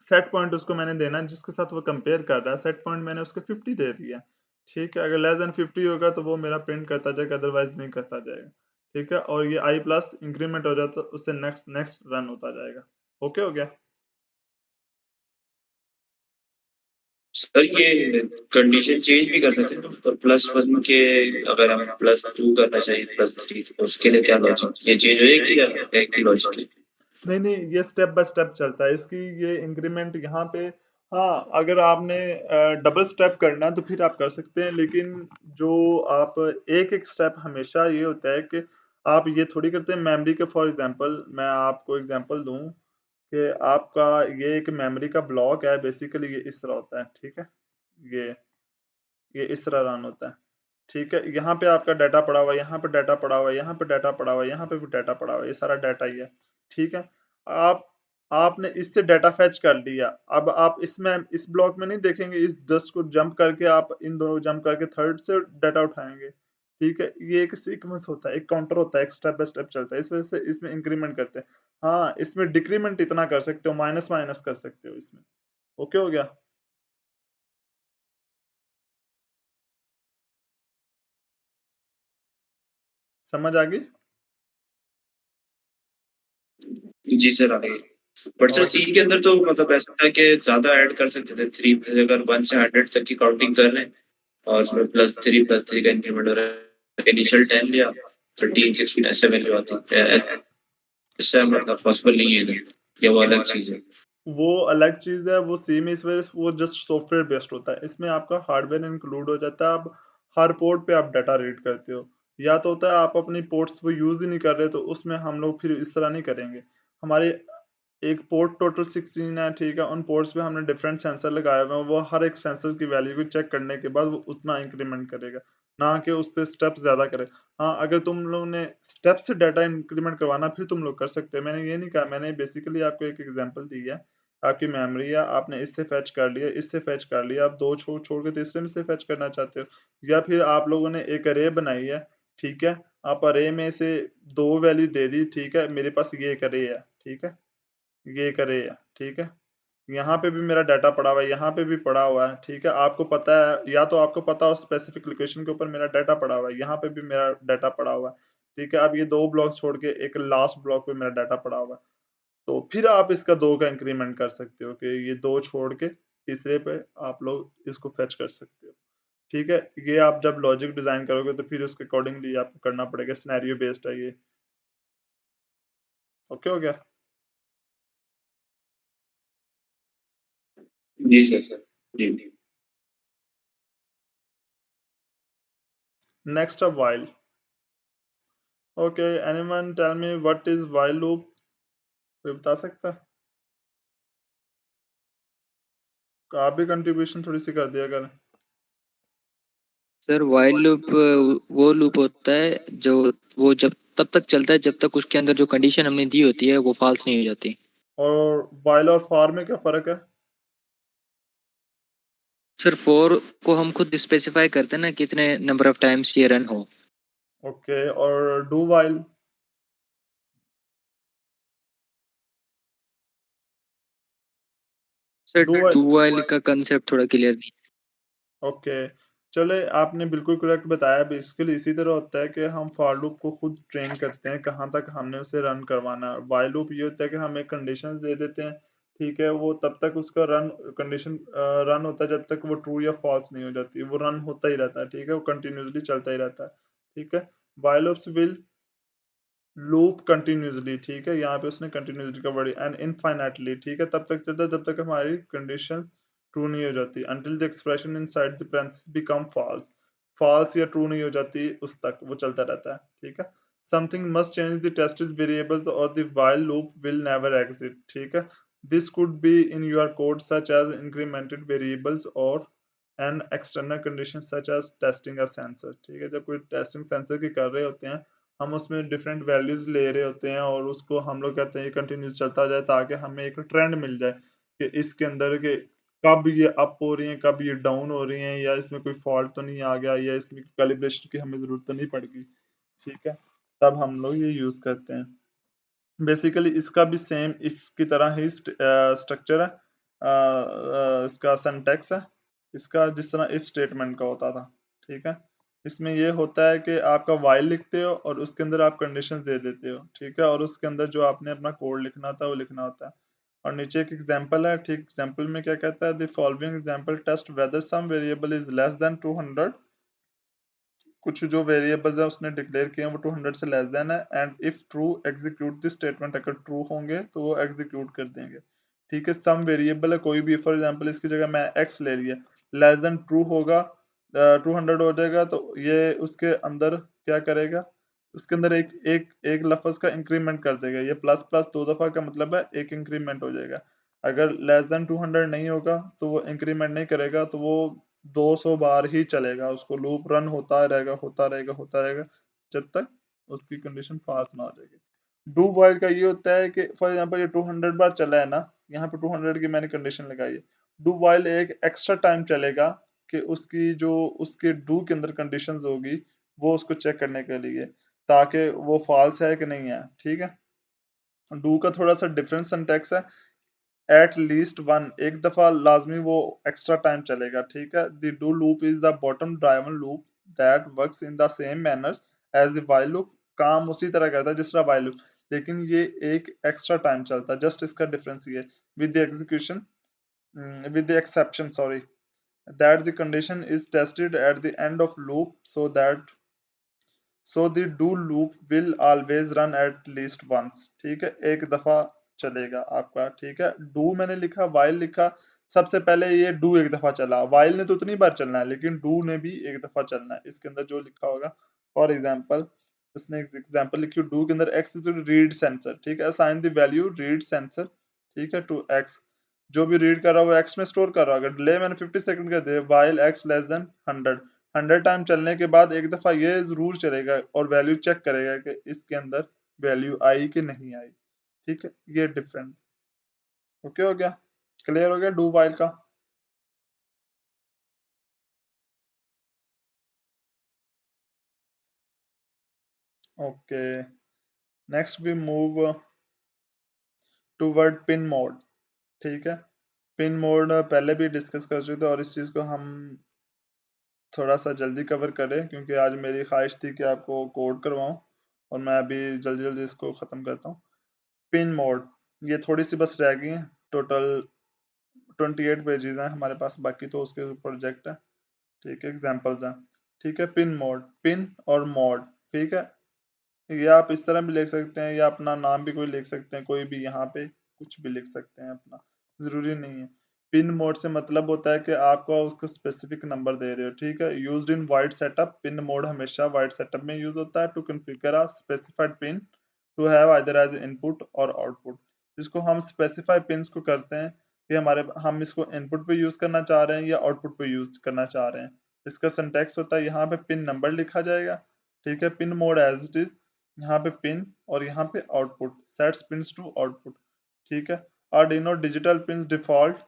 सेट पॉइंट उसको मैंने देना है जिसके साथ वो कंपेयर कर रहा है, सेट पॉइंट मैंने उसको 50 दे दिया, ठीक है? अगर लेस देन 50 होगा तो वो मेरा प्रिंट करता जाएगा, अदरवाइज़ नहीं करता जाएगा, ठीक है? और ये i प्लस इंक्रीमेंट हो जाता है, उससे नेक्स्ट नेक्स्ट रन होता जाएगा। ओके हो गया? सर ये कंडीशन चेंज भी कर सकते हैं ना, तो +1 के अगर हम +2 करना चाहिए +3 तो उसके लिए क्या लॉजिक, ये चेंज हो जाएगी या एक ही लॉजिक है? नहीं, नहीं, ये स्टेप बाय स्टेप चलता है। इसकी ये इंक्रीमेंट यहाँ पे हाँ, अगर आपने डबल स्टेप करना है तो फिर आप कर सकते हैं, लेकिन जो आप एक-एक स्टेप हमेशा ये होता है कि आप ये थोड़ी करते हैं मेमोरी के फॉर एग्ज़ाम्पल मैं आपको एग्ज़ाम्पल दूँ कि आपका ये एक मेमोरी का ब्लॉक है, बेसिकली ये इस तरह होता है, ठीक है? ये ये इस तरह रन होता है, ठीक है? यहाँ पे आपका डाटा पड़ा हुआ है, यहाँ पे डाटा पड़ा हुआ है, यहाँ पे डाटा पड़ा हुआ है, यहाँ पे भी डाटा पड़ा हुआ है, ये सारा डाटा ही है, ठीक है? आप आपने इससे डाटा फेच कर लिया, अब आप इसमें इस ब्लॉक में नहीं देखेंगे, इस 10 को जंप करके आप इन दोनों जंप करके थर्ड से डाटा उठाएँगे, ठीक है? ये एक सीक्वेंस होता है, एक काउंटर होता है, एक स्टेप बाय स्टेप चलता है, इस वजह से इसमें इंक्रीमेंट करते हैं। हाँ, इसमें डिक्रीमेंट इतना कर सकते हो, माइनस-माइनस कर सकते हो इसमें। ओके हो गया? समझ आ गई? जी सर, आ गई। बट सर और सी के अंदर तो मतलब ऐसा था कि ज़्यादा ऐड कर सकते थे, 3 अगर 1 से 100 तक की काउंटिंग कर लें और उसमें +3 का इंक्रीमेंट हो रहा है। इनिशियल 10 लिया, 13, 16 ऐसे वैल्यू आती है। ऐसा मतलब पॉसिबल नहीं है ना, ये वो अलग चीज़ है। वो अलग चीज़ है, वो सी में इस वजह से वो जस्ट सॉफ्टवेयर बेस्ड होता है। इसमें आपका हार्डवेयर इंक्लूड हो जाता है, आप हर पोर्ट पे आप डाटा रीड करते हो। या तो होता है आप अपनी पोर्ट्स वो यूज़ ही नहीं कर रहे, तो उसमें हम लोग फिर इस तरह नहीं करेंगे। हमारे एक पोर्ट टोटल 16 है, ठीक है? उन पोर्ट्स पे हमने डिफरेंट सेंसर लगाए हुए हैं, वो हर एक सेंसर की वैल्यू को चेक करने के बाद वो उतना इंक्रीमेंट करेगा, ना कि उससे स्टेप ज़्यादा करे। हाँ, अगर तुम लोगों ने स्टेप से डाटा इंक्रीमेंट करवाना फिर तुम लोग कर सकते हो। मैंने ये नहीं कहा, मैंने बेसिकली आपको एक एग्ज़ाम्पल दी है। आपकी मेमोरी है, आपने इससे फेच कर लिया, इससे फेच कर लिया, आप 2 छोड़ के तीसरे में से फेच करना चाहते हो। या फिर आप लोगों ने एक अरे बनाई है, ठीक है? आप अरे में से 2 वैल्यू दे दी, ठीक है? मेरे पास ये एक अरे है, ठीक है? ये एक अरे है, ठीक है? यहाँ पे भी मेरा डाटा पड़ा हुआ है, यहाँ पे भी पड़ा हुआ है, ठीक है? आपको पता है या तो आपको पता हो स्पेसिफिक लोकेशन के ऊपर मेरा डाटा पड़ा हुआ है, यहाँ पे भी मेरा डाटा पड़ा हुआ है, ठीक है? अब ये 2 ब्लॉक छोड़ के एक लास्ट ब्लॉक पे मेरा डाटा पड़ा हुआ है। तो फिर आप इसका 2 का इंक्रीमेंट कर सकते हो कि ये 2 छोड़ के तीसरे पे आप लोग इसको फेच कर सकते हो, ठीक है? ये आप जब लॉजिक डिज़ाइन करोगे तो फिर उसके अकॉर्डिंगली आपको करना पड़ेगा, सिनेरियो बेस्ड है ये। ओके हो गया? जी सर। जी। नेक्स्ट अब while. Okay, anyone tell me what is while loop? कोई बता सकता है? आप भी कंट्रीब्यूशन थोड़ी-सी कर दिया करें। सर व्हाइल लूप वो लूप होता है जो वो जब तब तक चलता है जब तक उसके अंदर जो कंडीशन हमने दी होती है वो फॉल्स नहीं हो जाती। और व्हाइल और फॉर में क्या फ़र्क है? सर फॉर को हम खुद स्पेसिफाई करते हैं ना कितने नंबर ऑफ टाइम्स ये रन हो। ओके, और do while? Sir do while do while का कंसेप्ट थोड़ा क्लियर नहीं। ओके, चले आपने बिल्कुल करेक्ट बताया, बेसिकली इसी तरह होता है कि हम फॉर लूप को खुद ट्रेन करते हैं, कहाँ तक हमने उसे रन करवाना है। व्हाइल लूप ये होता है कि हम एक कंडीशंस दे देते हैं, ठीक है? वो तब तक उसका कंडीशन रन होता है जब तक वो ट्रू या फॉल्स नहीं हो जाती। वो रन होता ही रहता है, ठीक है? वो कंटिन्यूअसली चलता ही रहता है, ठीक है? while loops will loop continuously, ठीक है, यहाँ पे उसने कंटिन्यूअसली का वर्ड एंड इनफाइनाइटली, ठीक है, तब तक चलता है जब तक हमारी कंडीशंस ट्रू नहीं हो जाती, until the expression inside the parentheses become false, false या ट्रू नहीं हो जाती उस तक वो चलता रहता है, ठीक है। something must change the tested variables or the while loop will never exit, ठीक है। this could be in your code such as incremented variables or an external condition such as testing a sensor, ठीक है, जब कोई testing sensor की कर रहे होते हैं हम उसमें डिफरेंट वैल्यूज ले रहे होते हैं और उसको हम लोग कहते हैं ये कंटिन्यूस चलता जाए ताकि हमें एक ट्रेंड मिल जाए कि इसके अंदर के कब ये अप हो रही हैं कब ये डाउन हो रही हैं या इसमें कोई फॉल्ट तो नहीं आ गया या इसमें कैलिब्रेशन की हमें ज़रूरत तो नहीं पड़ेगी, ठीक है, तब हम लोग ये यूज़ करते हैं। बेसिकली इसका भी सेम इफ की तरह ही स्ट्रक्चर है, इसका सिंटैक्स है इसका जिस तरह इफ स्टेटमेंट का होता था, ठीक है। इसमें ये होता है कि आपका व्हाइल लिखते हो और उसके अंदर आप कंडीशंस दे देते हो, ठीक है, और उसके अंदर जो आपने अपना कोड लिखना था वो लिखना होता है। और नीचे एक एग्जांपल है, ठीक, एग्जांपल में क्या कहता है, the following example test whether some variable is less than 200, कुछ जो वेरिएबल्स है उसने डिक्लेयर किए हैं वो 200 से लेस देन है and if true execute this statement, अगर ट्रू होंगे तो वो एग्जीक्यूट कर देंगे, ठीक है। सम वेरिएबल है कोई भी, फॉर एग्जांपल इसकी जगह मैं एक्स ले लिया, लेस देन ट्रू होगा, 200 हो जाएगा तो ये उसके अंदर क्या करेगा, उसके अंदर एक एक एक लफ्ज का इंक्रीमेंट कर देगा, ये प्लस प्लस दो दफा का मतलब है एक इंक्रीमेंट हो जाएगा। अगर लेस देन 200 नहीं होगा तो वो इंक्रीमेंट नहीं करेगा, तो वो 200 बार ही चलेगा, उसको लूप रन होता रहेगा होता रहेगा होता रहेगा जब तक उसकी कंडीशन पास ना हो जाएगी। डू वाइल का ये होता है कि फॉर एग्जांपल ये 200 बार चला है ना, यहाँ पे 200 की मैंने कंडीशन लगाई है, डू वाइल एक एक्स्ट्रा टाइम चलेगा कि उसकी जो उसके डू के अंदर कंडीशंस होगी वो उसको चेक करने के लिए ताकि वो फॉल्स है कि नहीं है, ठीक है। डू का थोड़ा सा डिफरेंट सिंटैक्स है, एट लीस्ट वन, एक दफा लाजमी वो एक्स्ट्रा टाइम चलेगा, ठीक है। The do loop is the bottom driven loop that works in the same manners as the while loop, काम उसी तरह करता है जिस तरह व्हाइल लूप, लेकिन ये एक एक्स्ट्रा टाइम चलता है, जस्ट इसका डिफरेंस ये with the execution with the exception sorry that the condition is tested at the end of loop so the do loop will always run at least once, ठीक है, एक दफा चलेगा आपका, ठीक है। डू मैंने लिखा, वाइल लिखा, सबसे पहले ये डू एक दफा चला, वाइल ने तो उतनी बार चलना है लेकिन डू ने भी एक दफा चलना है, इसके अंदर जो लिखा होगा। फॉर एग्जांपल उसने एग्जांपल लिखी डू के अंदर एक्स इज रीड सेंसर, ठीक है, assign the value read sensor, ठीक है, टू एक्स, जो भी रीड कर रहा है वो एक्स में स्टोर कर रहा है, अगर डिले मैंने 50 सेकंड कर दिया, while x less than 100, 100 time चलने के बाद एक दफ़ा ये ज़रूर चलेगा और वैल्यू चेक करेगा कि इसके अंदर वैल्यू आई कि नहीं आई, ठीक है, ये डिफरेंट। ओके हो गया, क्लियर हो गया डू वाइल का। Okay, next we move toward pin mode, ठीक है। पिन मोड पहले भी डिस्कस कर चुके थे और इस चीज़ को हम थोड़ा सा जल्दी कवर करें क्योंकि आज मेरी ख्वाहिश थी कि आपको कोड करवाऊं और मैं अभी जल्दी जल्दी इसको ख़त्म करता हूँ। पिन मोड ये थोड़ी सी बस रह गई है, टोटल 28 पेजेस हैं हमारे पास, बाकी तो उसके प्रोजेक्ट है, ठीक है, एग्जांपल्स हैं, ठीक है। पिन मोड, पिन और मोड, ठीक है, ये आप इस तरह भी लिख सकते हैं या अपना नाम भी कोई लिख सकते हैं, कोई भी यहाँ पे कुछ भी लिख सकते हैं अपना, ज़रूरी नहीं है। पिन मोड से मतलब होता है कि आपको उसका स्पेसिफिक नंबर दे रहे हो, ठीक है। Used in void setup, pin mode हमेशा वाइड सेटअप में यूज होता है, to configure a specified pin to have either as input और आउटपुट, जिसको हम स्पेसिफाई पिन्स को करते हैं कि हमारे हम इसको इनपुट पे यूज करना चाह रहे हैं या आउटपुट पे यूज करना चाह रहे हैं। इसका सिंटैक्स होता है यहाँ पे पिन नंबर लिखा जाएगा, ठीक है, pin mode as it is, यहाँ पे पिन और यहाँ पे output, sets pins to output, ठीक है। Arduino digital pins default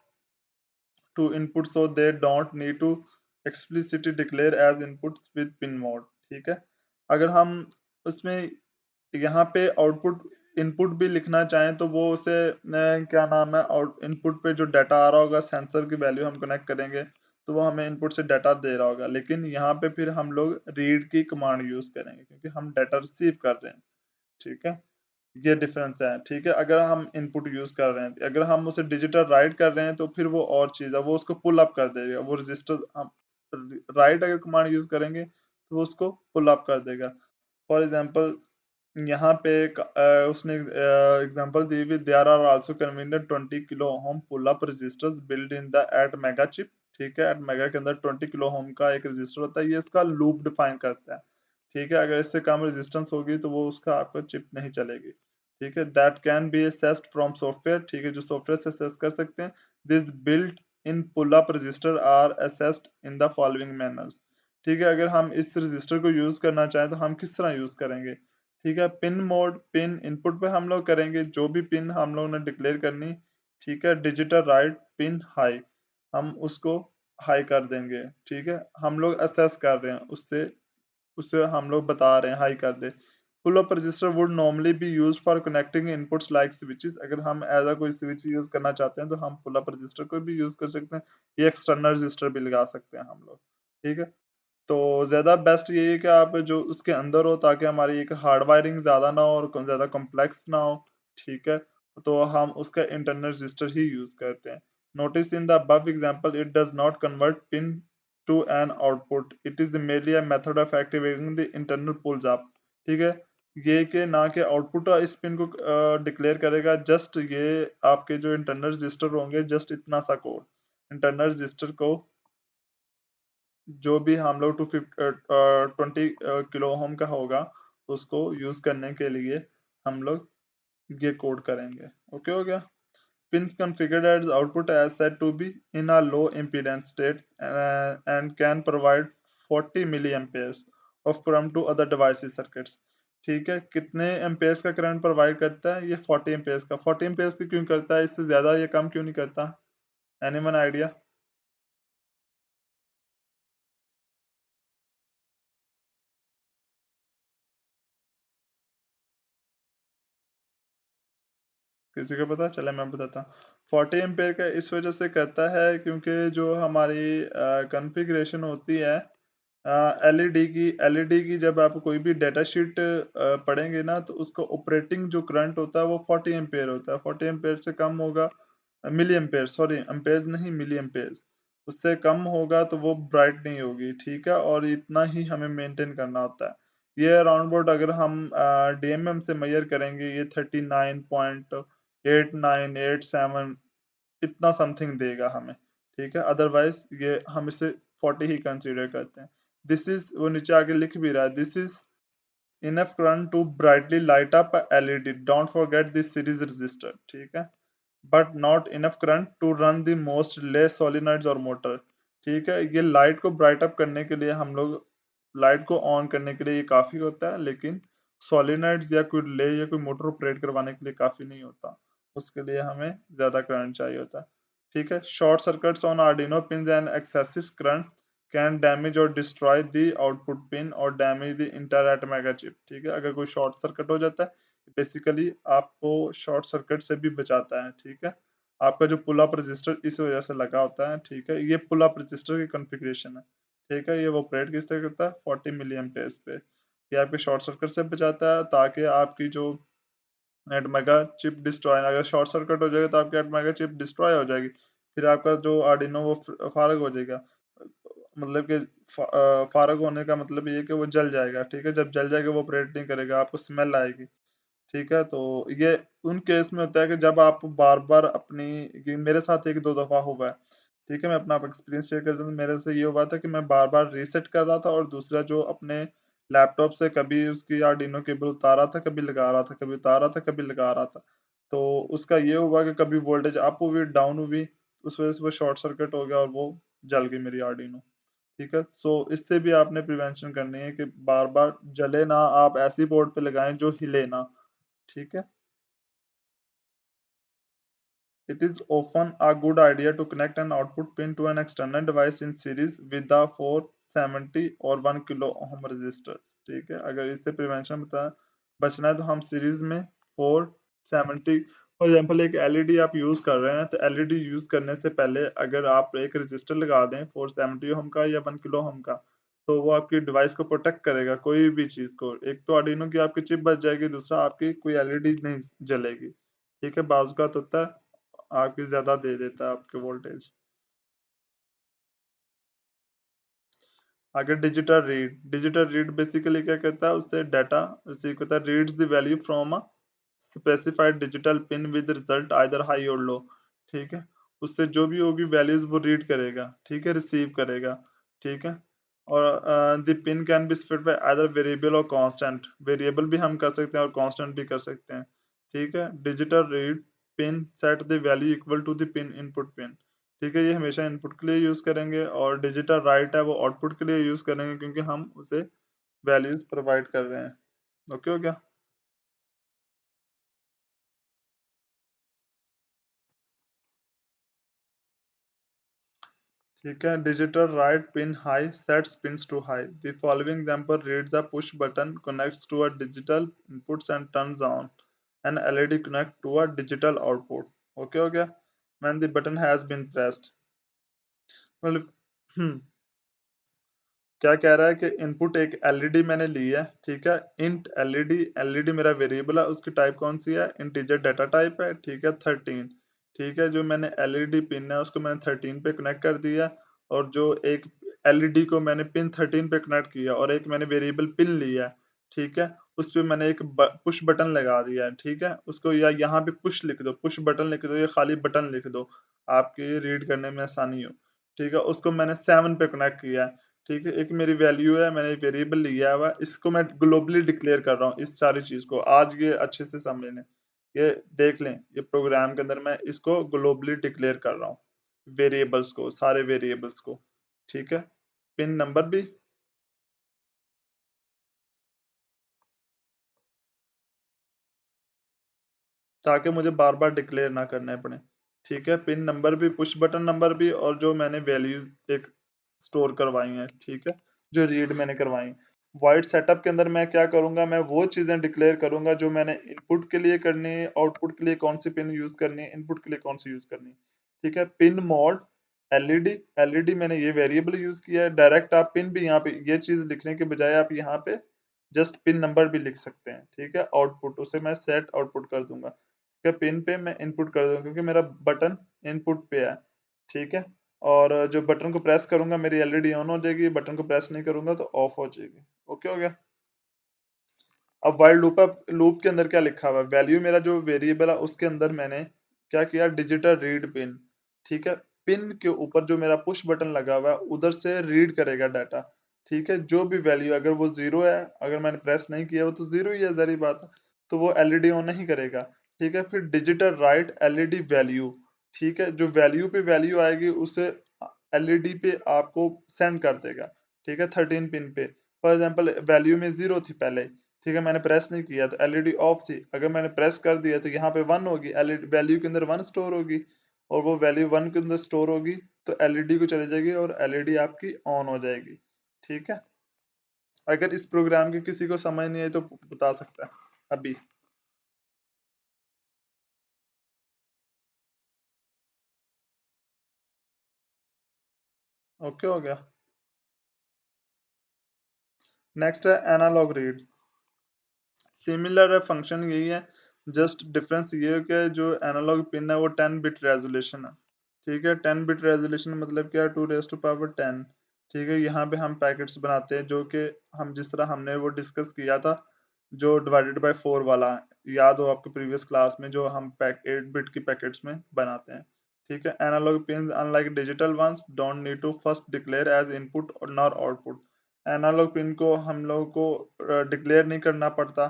to input so they don't need to explicitly declare as inputs with pin mode, ठीक है। अगर हम उसमें यहाँ पे आउटपुट इनपुट भी लिखना चाहें तो वो उसे क्या नाम है, आउट इनपुट पे जो डाटा आ रहा होगा सेंसर की वैल्यू हम कनेक्ट करेंगे तो वो हमें इनपुट से डाटा दे रहा होगा, लेकिन यहाँ पे फिर हम लोग रीड की कमांड यूज करेंगे क्योंकि हम डाटा रिसीव कर रहे हैं, ठीक है, ये डिफरेंस है, ठीक है। अगर हम इनपुट यूज कर रहे हैं, अगर हम उसे डिजिटल राइट कर रहे हैं तो फिर वो और चीज़ है, वो उसको पुल अप कर देगा, वो रजिस्टर हम राइट अगर कमांड यूज करेंगे तो वो उसको पुल अप कर देगा। फॉर एग्जांपल यहाँ पे उसने एग्जांपल दी हुई, there are also convenient 20 kilo ohm pull up resistors built in the ATmega chip. ठीक है, एट मेगा के अंदर 20 किलो ओम का एक रजिस्टर होता है, ये इसका लूप डिफाइन करता है। ठीक है, अगर इससे कम रेजिस्टेंस होगी तो वो उसका आपका चिप नहीं चलेगी। ठीक है, that can be accessed from software. ठीक है, जो सॉफ्टवेयर से असेस कर सकते हैं। This built in pull up resistor are accessed in the following manners. ठीक है, अगर हम इस रजिस्टर को यूज करना चाहें तो हम किस तरह यूज करेंगे। ठीक है, पिन मोड, पिन इनपुट पे हम लोग करेंगे, जो भी पिन हम लोग ने डिक्लेयर करनी। ठीक है, डिजिटल राइट पिन हाई, हम उसको हाई कर देंगे। ठीक है, हम लोग असेस कर रहे हैं, उससे उससे हम लोग बता रहे हैं हाई कर दे। Pull up register would normally be used for connecting inputs like switches. अगर हम एज अ कोई स्विच यूज करना चाहते हैं तो हम पुल अप रजिस्टर को भी यूज कर सकते हैं। ये एक्सटर्नल रजिस्टर भी लगा सकते हैं हम लोग। ठीक है, तो ज़्यादा बेस्ट यही है कि आप जो उसके अंदर हो, ताकि हमारी एक हार्ड वायरिंग ज़्यादा ना हो और ज़्यादा कॉम्प्लेक्स ना हो। ठीक है, तो हम उसका इंटरनल रजिस्टर ही यूज़ करते हैं। Notice in the above example it does not convert pin to an output, it is merely a method of activating the internal pulls up। ठीक है, ये कि ना कि आउटपुट इस पिन को डिक्लेयर करेगा, जस्ट ये आपके जो इंटरनल रजिस्टर होंगे, जस्ट इतना सा कोड इंटरनल रजिस्टर को, जो भी हम लोग 20 किलो ओम का होगा, उसको यूज करने के लिए हम लोग ये कोड करेंगे। ओके हो गया। Pins configured as output as said to be in a low impedance state and can provide 40 milliamperes of current to other devices circuits। ठीक है, कितने एम्पेयर्स का करंट प्रोवाइड करता है? ये 40 एम्पेयर्स का। 40 एम्पेयर्स की क्यों करता है? इससे ज्यादा ये कम क्यों नहीं करता? Anyone idea? किसी को पता? चले मैं बताता हूँ। 40 एम्पेयर का इस वजह से करता है क्योंकि जो हमारी कॉन्फ़िगरेशन होती है एलईडी की जब आप कोई भी डेटा शीट पढ़ेंगे ना, तो उसका ऑपरेटिंग जो करंट होता है वो 40 एम्पेयर होता है। 40 एम्पेयर से कम होगा, मिली एम्पेयर, सॉरी एम्पेयर्स नहीं, मिली एम्पेयर्स। उससे कम होगा तो वो ब्राइट नहीं होगी। ठीक है, और इतना ही हमें मेंटेन करना होता है। ये अराउंड अबाउट अगर हम डीएमएम से मेजर करेंगे, ये 39.8987 इतना समथिंग देगा हमें। ठीक है, अदरवाइज ये हम इसे 40 ही कंसीडर करते हैं। दिस इज, वो नीचे आगे लिख भी रहा है, this is enough current to brightly light up LED, don't forget this series register. ठीक है, but not enough current to run the most less solenoids और मोटर। ठीक है, ये लाइट को ब्राइट अप करने के लिए हम लोग, लाइट को ऑन करने के लिए ये काफ़ी होता है, लेकिन सोलिनॉइड्स या कोई रिले या कोई मोटर ऑपरेट करवाने के लिए काफ़ी नहीं होता। उसके लिए हमें ज़्यादा करंट चाहिए होता है। ठीक है, short circuits on Arduino pins and excessive current can damage और डिस्ट्रॉय द आउटपुट पिन और damage the entire ATmega chip. ठीक है, अगर कोई शॉर्ट सर्किट हो जाता है, बेसिकली आपको शॉर्ट सर्किट से भी बचाता है। ठीक है, आपका जो पुल अप रजिस्टर इस वजह से लगा होता है। ठीक है, ये पुल अप रजिस्टर की कॉन्फ़िगरेशन है। ठीक है, ये वो ऑपरेट किस तरह करता है? 40 मिली एम्पेयर्स पे। ये आपके शॉर्ट सर्किट से बचाता है, ताकि आपकी जो एटमेगा चिप डिस्ट्रॉय, अगर शॉर्ट सर्किट हो जाएगा तो आपकी एटमेगा चिप डिस्ट्रॉय हो जाएगी। फिर आपका जो आर्डिनो वो फारग हो जाएगा। मतलब कि फारग होने का मतलब ये है कि वो जल जाएगा। ठीक है, जब जल जाएगा वो ऑपरेट नहीं करेगा, आपको स्मेल आएगी। ठीक है, तो ये उन केस में होता है कि जब आप बार-बार अपनी, ये मेरे साथ 1-2 दफ़ा हुआ है। ठीक है, मैं अपना एक्सपीरियंस शेयर करता हूँ। मेरे से ये हुआ था कि मैं बार-बार रीसेट कर रहा था, और दूसरा जो अपने लैपटॉप से कभी उसकी आर्डिनो केबल उतार रहा था, कभी लगा रहा था, कभी उतार रहा था, कभी लगा रहा था। तो उसका ये हुआ कि कभी वोल्टेज अप हुई, डाउन हुई, उस वज़ह से वो शॉर्ट सर्किट हो गया और वो जल गई मेरी आर्डिनो। ठीक है, सो इससे भी आपने प्रिवेंशन करनी है कि बार-बार जले ना, आप ऐसी बोर्ड पे लगाएँ जो हिले ना। ठीक है? It is often a good idea to connect an output pin to an external device in series with the 470 और 1 किलो ओम resistors। ठीक है, अगर इससे प्रिवेंशन बचना है तो हम सीरीज में 470, फॉर एग्जांपल एक एलईडी आप यूज कर रहे हैं, तो एलईडी यूज करने से पहले अगर आप एक रजिस्टर लगा दें 470 ओम का या 1 किलो ओम का, तो वो आपकी डिवाइस को प्रोटेक्ट करेगा कोई भी चीज को। एक तो आर्डिनो की आपकी चिप बच जाएगी, दूसरा आपकी कोई एलईडी नहीं जलेगी। ठीक है, बाज़ औक़ात होता है आपकी ज़्यादा दे देता है आपके वोल्टेज। आगे डिजिटल रीड बेसिकली क्या करता है, उससे डाटा रिसीव करता है, reads the value from a specified digital pin with result either high और लो। ठीक है, उससे जो भी होगी वैल्यूज वो रीड करेगा, ठीक है, रिसीव करेगा। ठीक है, और the pin can be specified either variable और कांस्टेंट, वेरिएबल भी हम कर सकते हैं और कांस्टेंट भी कर सकते हैं। ठीक है, digital read pin set the value equal to the pin input pin. ठीक है, ये हमेशा इनपुट के लिए यूज करेंगे, और डिजिटल राइट है वो आउटपुट के लिए यूज करेंगे, क्योंकि हम उसे वैल्यूज प्रोवाइड कर रहे हैं। ओके हो गया? ठीक है, digital write pin high sets pins to high, the following example reads a push button connects to a digital inputs and turns on an LED connect to a digital output. Okay हो गया? When the button has been pressed, मतलब क्या कह रहा है कि input एक LED मैंने ली है, ठीक है, इंट एलईडी, एलईडी मेरा वेरिएबल है, उसकी टाइप कौन सी है, इंटीजर डाटा टाइप है, ठीक है, 13। ठीक है, जो मैंने एलईडी पिन है उसको मैंने 13 पे कनेक्ट कर दिया, और जो एक एलईडी को मैंने पिन 13 पे कनेक्ट किया, और एक मैंने वेरिएबल पिन लिया है, ठीक है, उस पे मैंने एक पुश बटन लगा दिया है। ठीक है, उसको या यहाँ पे पुश लिख दो, पुश बटन लिख दो, या खाली बटन लिख दो, आपकी रीड करने में आसानी हो। ठीक है, उसको मैंने 7 पे कनेक्ट किया है। ठीक है, एक मेरी वैल्यू है, मैंने वेरिएबल लिया हुआ है, इसको मैं ग्लोबली डिक्लेयर कर रहा हूँ, इस सारी चीज़ को। आज ये अच्छे से समझ लें, ये देख लें, ये प्रोग्राम के अंदर मैं इसको ग्लोबली डिक्लेयर कर रहा हूँ, वेरिएबल्स को, सारे वेरिएबल्स को। ठीक है, पिन नंबर भी, ताकि मुझे बार-बार डिक्लेयर ना करने पड़े। ठीक है, पिन नंबर भी, पुश बटन नंबर भी, और जो मैंने वैल्यूज़ एक स्टोर करवाई हैं, ठीक है, जो रीड मैंने करवाई। वॉइड सेटअप के अंदर मैं क्या करूँगा, मैं वो चीज़ें डिक्लेयर करूँगा जो मैंने इनपुट के लिए करनी है, आउटपुट के लिए कौन-सी पिन यूज़ करनी है, इनपुट के लिए कौन-सी यूज़ करनी है। ठीक है, पिन मोड, एलईडी, एलईडी मैंने ये वेरिएबल यूज़ किया है, डायरेक्ट आप पिन भी यहाँ पे ये चीज़ लिखने के बजाय आप यहाँ पे जस्ट पिन नंबर भी लिख सकते हैं। ठीक है, आउटपुट उसे मैं सेट आउटपुट कर दूँगा। के पिन पे मैं इनपुट कर दूँगा, क्योंकि मेरा बटन इनपुट पे है, ठीक है? और जो बटन को प्रेस करूँगा मेरी एलईडी ऑन हो जाएगी, बटन को प्रेस नहीं करूँगा तो ऑफ हो जाएगी। ओके हो गया? अब व्हाइल लूप के अंदर क्या लिखा हुआ है, वैल्यू मेरा जो वेरिएबल है उसके अंदर मैंने क्या किया, डिजिटल रीड पिन। ठीक है, पिन के ऊपर जो मेरा पुश बटन लगा हुआ है उधर से रीड करेगा डाटा। ठीक है, जो भी वैल्यू, अगर वो जीरो है, अगर मैंने प्रेस नहीं किया वो तो जीरो ही है, जारी बात है, तो वो एलईडी ऑन नहीं करेगा। ठीक है, फिर डिजिटल राइट एलईडी वैल्यू। ठीक है, जो वैल्यू पे वैल्यू आएगी उसे एलईडी पे आपको सेंड कर देगा। ठीक है, 13 पिन पे, फॉर एग्जांपल वैल्यू में जीरो थी पहले, ठीक है, मैंने प्रेस नहीं किया तो एलईडी ऑफ थी, अगर मैंने प्रेस कर दिया तो यहाँ पे 1 होगी, एलईडी वैल्यू के अंदर 1 स्टोर होगी, और वो वैल्यू 1 के अंदर स्टोर होगी तो एलईडी को चली जाएगी और एलईडी आपकी ऑन हो जाएगी। ठीक है, अगर इस प्रोग्राम की किसी को समझ नहीं आई तो बता सकता है अभी। ओके हो गया? नेक्स्ट है एनालॉग रीड। सिमिलर है, फंक्शन यही है, जस्ट डिफरेंस ये है कि जो एनालॉग पिन है वो 10 बिट रेजोल्यूशन है। ठीक है, 10 बिट रेजोल्यूशन मतलब क्या, 2 रेज़ टू पावर 10। ठीक है, यहाँ पे हम पैकेट्स बनाते हैं, जो कि हम जिस तरह हमने वो डिस्कस किया था, जो डिवाइडेड बाय 4 वाला, याद हो आपको प्रीवियस क्लास में, जो हम पैक 8 बिट की पैकेट्स में बनाते हैं। ठीक है, analogue pins unlike digital ones don't need to first declare as input और नॉर आउटपुट। एनालॉग पिन को हम लोगों को डिक्लेयर नहीं करना पड़ता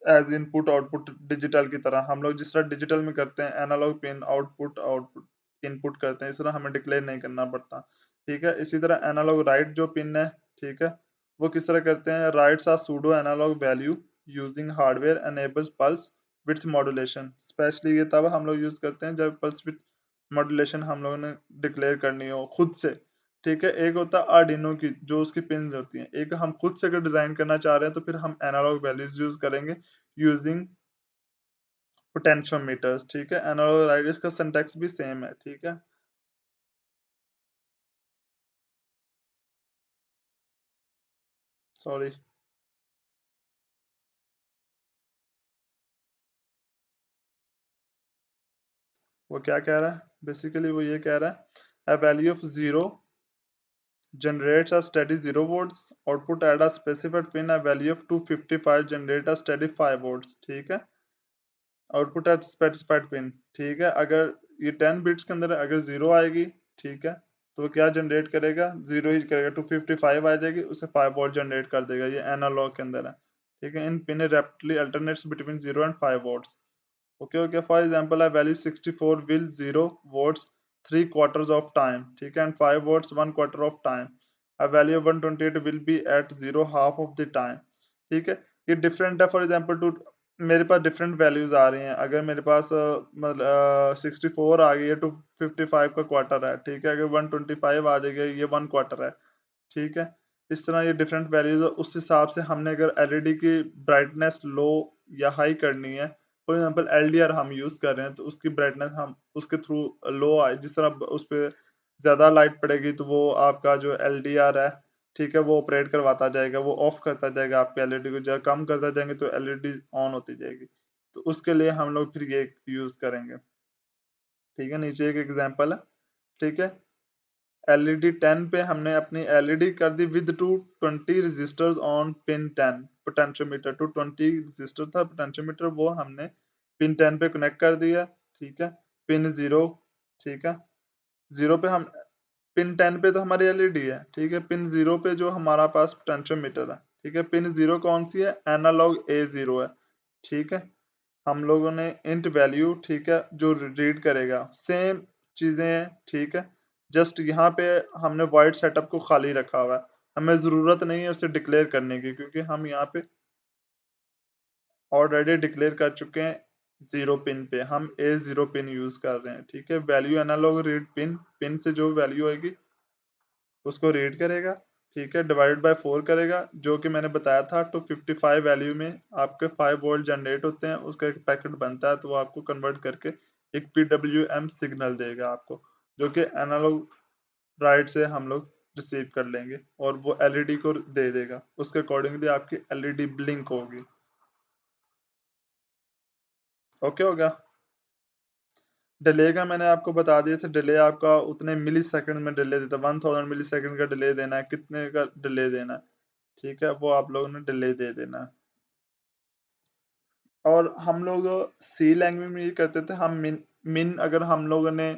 एज इनपुट आउटपुट डिजिटल की तरह। हम लोग जिस तरह डिजिटल में करते हैं analogue pin output output input करते हैं, इस तरह हमें डिक्लेयर नहीं करना पड़ता। ठीक है, इसी तरह एनालॉग राइट जो पिन है, ठीक है, वो किस तरह करते हैं, writes are pseudo analogue value using hardware enables pulse width modulation. Specially ये तब हम लोग यूज करते हैं जब पल्स विड्थ मॉड्यूलेशन हम लोगों ने डिक्लेयर करनी हो खुद से। ठीक है, एक होता है आर्डिनो की जो उसकी पिन्स होती हैं, एक हम खुद से अगर डिजाइन करना चाह रहे हैं तो फिर हम एनालॉग वैल्यूज यूज करेंगे यूजिंग पोटेंशियोमीटर्स। ठीक है, एनालॉग राइट्स का सिंटैक्स भी सेम है। ठीक है, सॉरी, वो क्या कह रहा है, बेसिकली वो ये कह रहा है, a value of 0 generates a steady 0 volts, output at a specified pin a value of 255, generate a steady 5 volts, ठीक है। आउटपुट एट स्पेसिफाइड पिन, ठीक है। अगर ये 10 बिट्स के अंदर अगर 0 आएगी, ठीक है, तो वो क्या जनरेट करेगा, 0 ही करेगा। 255 आ जाएगी, उसे 5 वोल्ट जनरेट कर देगा। ये एनालॉग के अंदर है, ठीक है। इन pin rapidly alternates between 0 and 5 volts. Okay, for example a value 64 will 0 volts 3 quarters of time, ठीक है, and 5 volts 1 quarter of time. A value of 128 will be at 0 half of the time, ठीक है। ये different है। For example to मेरे पास different values आ रही हैं। अगर मेरे पास मतलब 64 आ गई है, 255 का क्वार्टर है, ठीक है। अगर 125 आ जाएगी, ये 1 क्वार्टर है, ठीक है। इस तरह ये डिफरेंट वैल्यूज है। उस हिसाब से हमने अगर एलईडी की ब्राइटनेस लो या हाई करनी है, फॉर एग्जांपल एलडीआर हम यूज कर रहे हैं, तो उसकी ब्राइटनेस हम उसके थ्रू लो आए, जिस तरह उस पर ज्यादा लाइट पड़ेगी तो वो आपका जो एलडीआर है, ठीक है, वो ऑपरेट करवाता जाएगा, वो ऑफ करता जाएगा आपके एलईडी को। जब कम करता जाएंगे तो एलईडी ऑन होती जाएगी। तो उसके लिए हम लोग फिर ये यूज करेंगे, ठीक है। नीचे एक एग्जांपल है, ठीक है। एलईडी 10 पे हमने अपनी एलईडी कर दी with two 20 registers on pin 10 potentiometer. Two 20 register था पोटेंशियोमीटर, वो हमने पिन 10 पे कनेक्ट कर दिया, ठीक है। पिन 0, ठीक है, 0 पे हम पिन 10 पे तो हमारी एलईडी है, ठीक है। पिन 0 पे जो हमारा पास पोटेंशियोमीटर है, ठीक है। पिन 0 कौन सी है, एनालॉग A0 है, ठीक है। हम लोगों ने इंट वैल्यू, ठीक है, जो रीड करेगा, सेम चीजें हैं, ठीक है। जस्ट यहाँ पे हमने वाइड सेटअप को खाली रखा हुआ है। हमें जरूरत नहीं है उसे डिक्लेयर करने की, क्योंकि हम यहाँ पे ऑलरेडी डिक्लेयर कर चुके हैं। 0 पिन पे हम A0 पिन यूज कर रहे हैं, ठीक है। Value analogue read pin, pin से जो वैल्यू आएगी उसको रीड करेगा, ठीक है। डिवाइड बाय 4 करेगा, जो कि मैंने बताया था। 255 वैल्यू में आपके 5 वोल्ट जनरेट होते हैं, उसका एक पैकेट बनता है, तो वो आपको कन्वर्ट करके एक PWM सिग्नल देगा आपको, जो कि एनालॉग राइट से हम लोग रिसीव कर लेंगे और वो एलईडी को दे देगा। उसके अकॉर्डिंगली आपकी एलईडी ब्लिंक होगी। ओके हो गया। डिले का मैंने आपको बता दिया था। डिले आपका उतने मिली सेकंड में डिले देता है। 1000 मिली सेकंड का डिले देना है, कितने का डिले देना है, ठीक है, वो आप लोगों ने डिले दे देना है। और हम लोग सी लैंग्वेज में ये करते थे। हम मिन अगर हम लोगों ने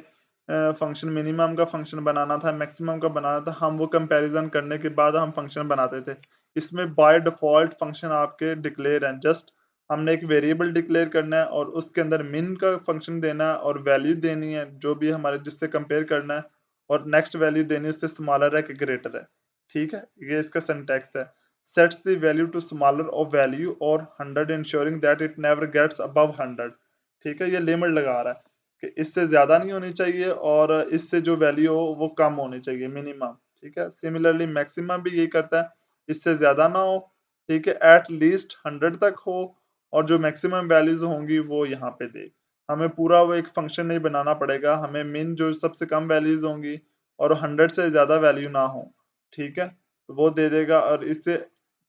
फंक्शन मिनिमम का फंक्शन बनाना था, मैक्सिमम का बनाना था, हम वो कंपैरिजन करने के बाद हम फंक्शन बनाते थे। इसमें बाय डिफॉल्ट फंक्शन आपके डिक्लेयर हैं। जस्ट हमने एक वेरिएबल डिक्लेयर करना है और उसके अंदर मिन का फंक्शन देना है और वैल्यू देनी है जो भी हमारे जिससे कंपेयर करना है, और नेक्स्ट वैल्यू देनी है उससे स्मॉलर है कि ग्रेटर है, ठीक है। ये इसका सिंटैक्स है। Sets the value to smaller of value or 100 ensuring that it never gets above 100, ठीक है। ये लिमिट लगा रहा है कि इससे ज्यादा नहीं होनी चाहिए और इससे जो वैल्यू हो वो कम होनी चाहिए, मिनिमम, ठीक है। सिमिलरली मैक्सिमम भी यही करता है, इससे ज्यादा ना हो, ठीक है, एट लीस्ट 100 तक हो, और जो मैक्सिमम वैल्यूज होंगी वो यहाँ पे दे। हमें पूरा वो एक फंक्शन नहीं बनाना पड़ेगा। हमें मिन जो सबसे कम वैल्यूज होंगी और 100 से ज्यादा वैल्यू ना हो, ठीक है, तो वो दे देगा। और इससे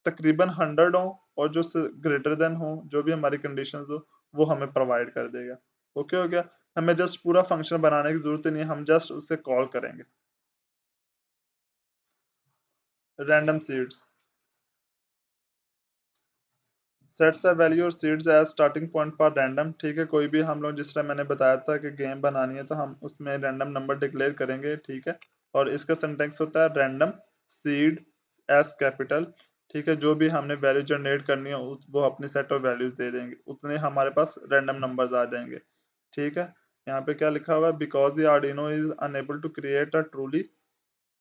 तकरीबन 100 हो और जो ग्रेटर देन हो, जो भी हमारी कंडीशंस हो, वो हमें प्रोवाइड कर देगा। ओके हो गया। हमें जस्ट पूरा फंक्शन बनाने की जरूरत नहीं है, हम जस्ट उससे कॉल करेंगे। Random seeds sets a value और seeds as starting point for random, ठीक है। कोई भी हम लोग जिस तरह मैंने बताया था कि गेम बनानी है तो हम उसमें रैंडम नंबर डिक्लेयर करेंगे, ठीक है। और इसका सिंटैक्स होता है रैंडम सीड एस कैपिटल, ठीक है। जो भी हमने वैल्यू जनरेट करनी है वो अपनी सेट ऑफ वैल्यूज दे देंगे, उतने हमारे पास रैंडम नंबर्स आ जाएंगे, ठीक है। यहाँ पे क्या लिखा हुआ है, because the Arduino is unable to create a truly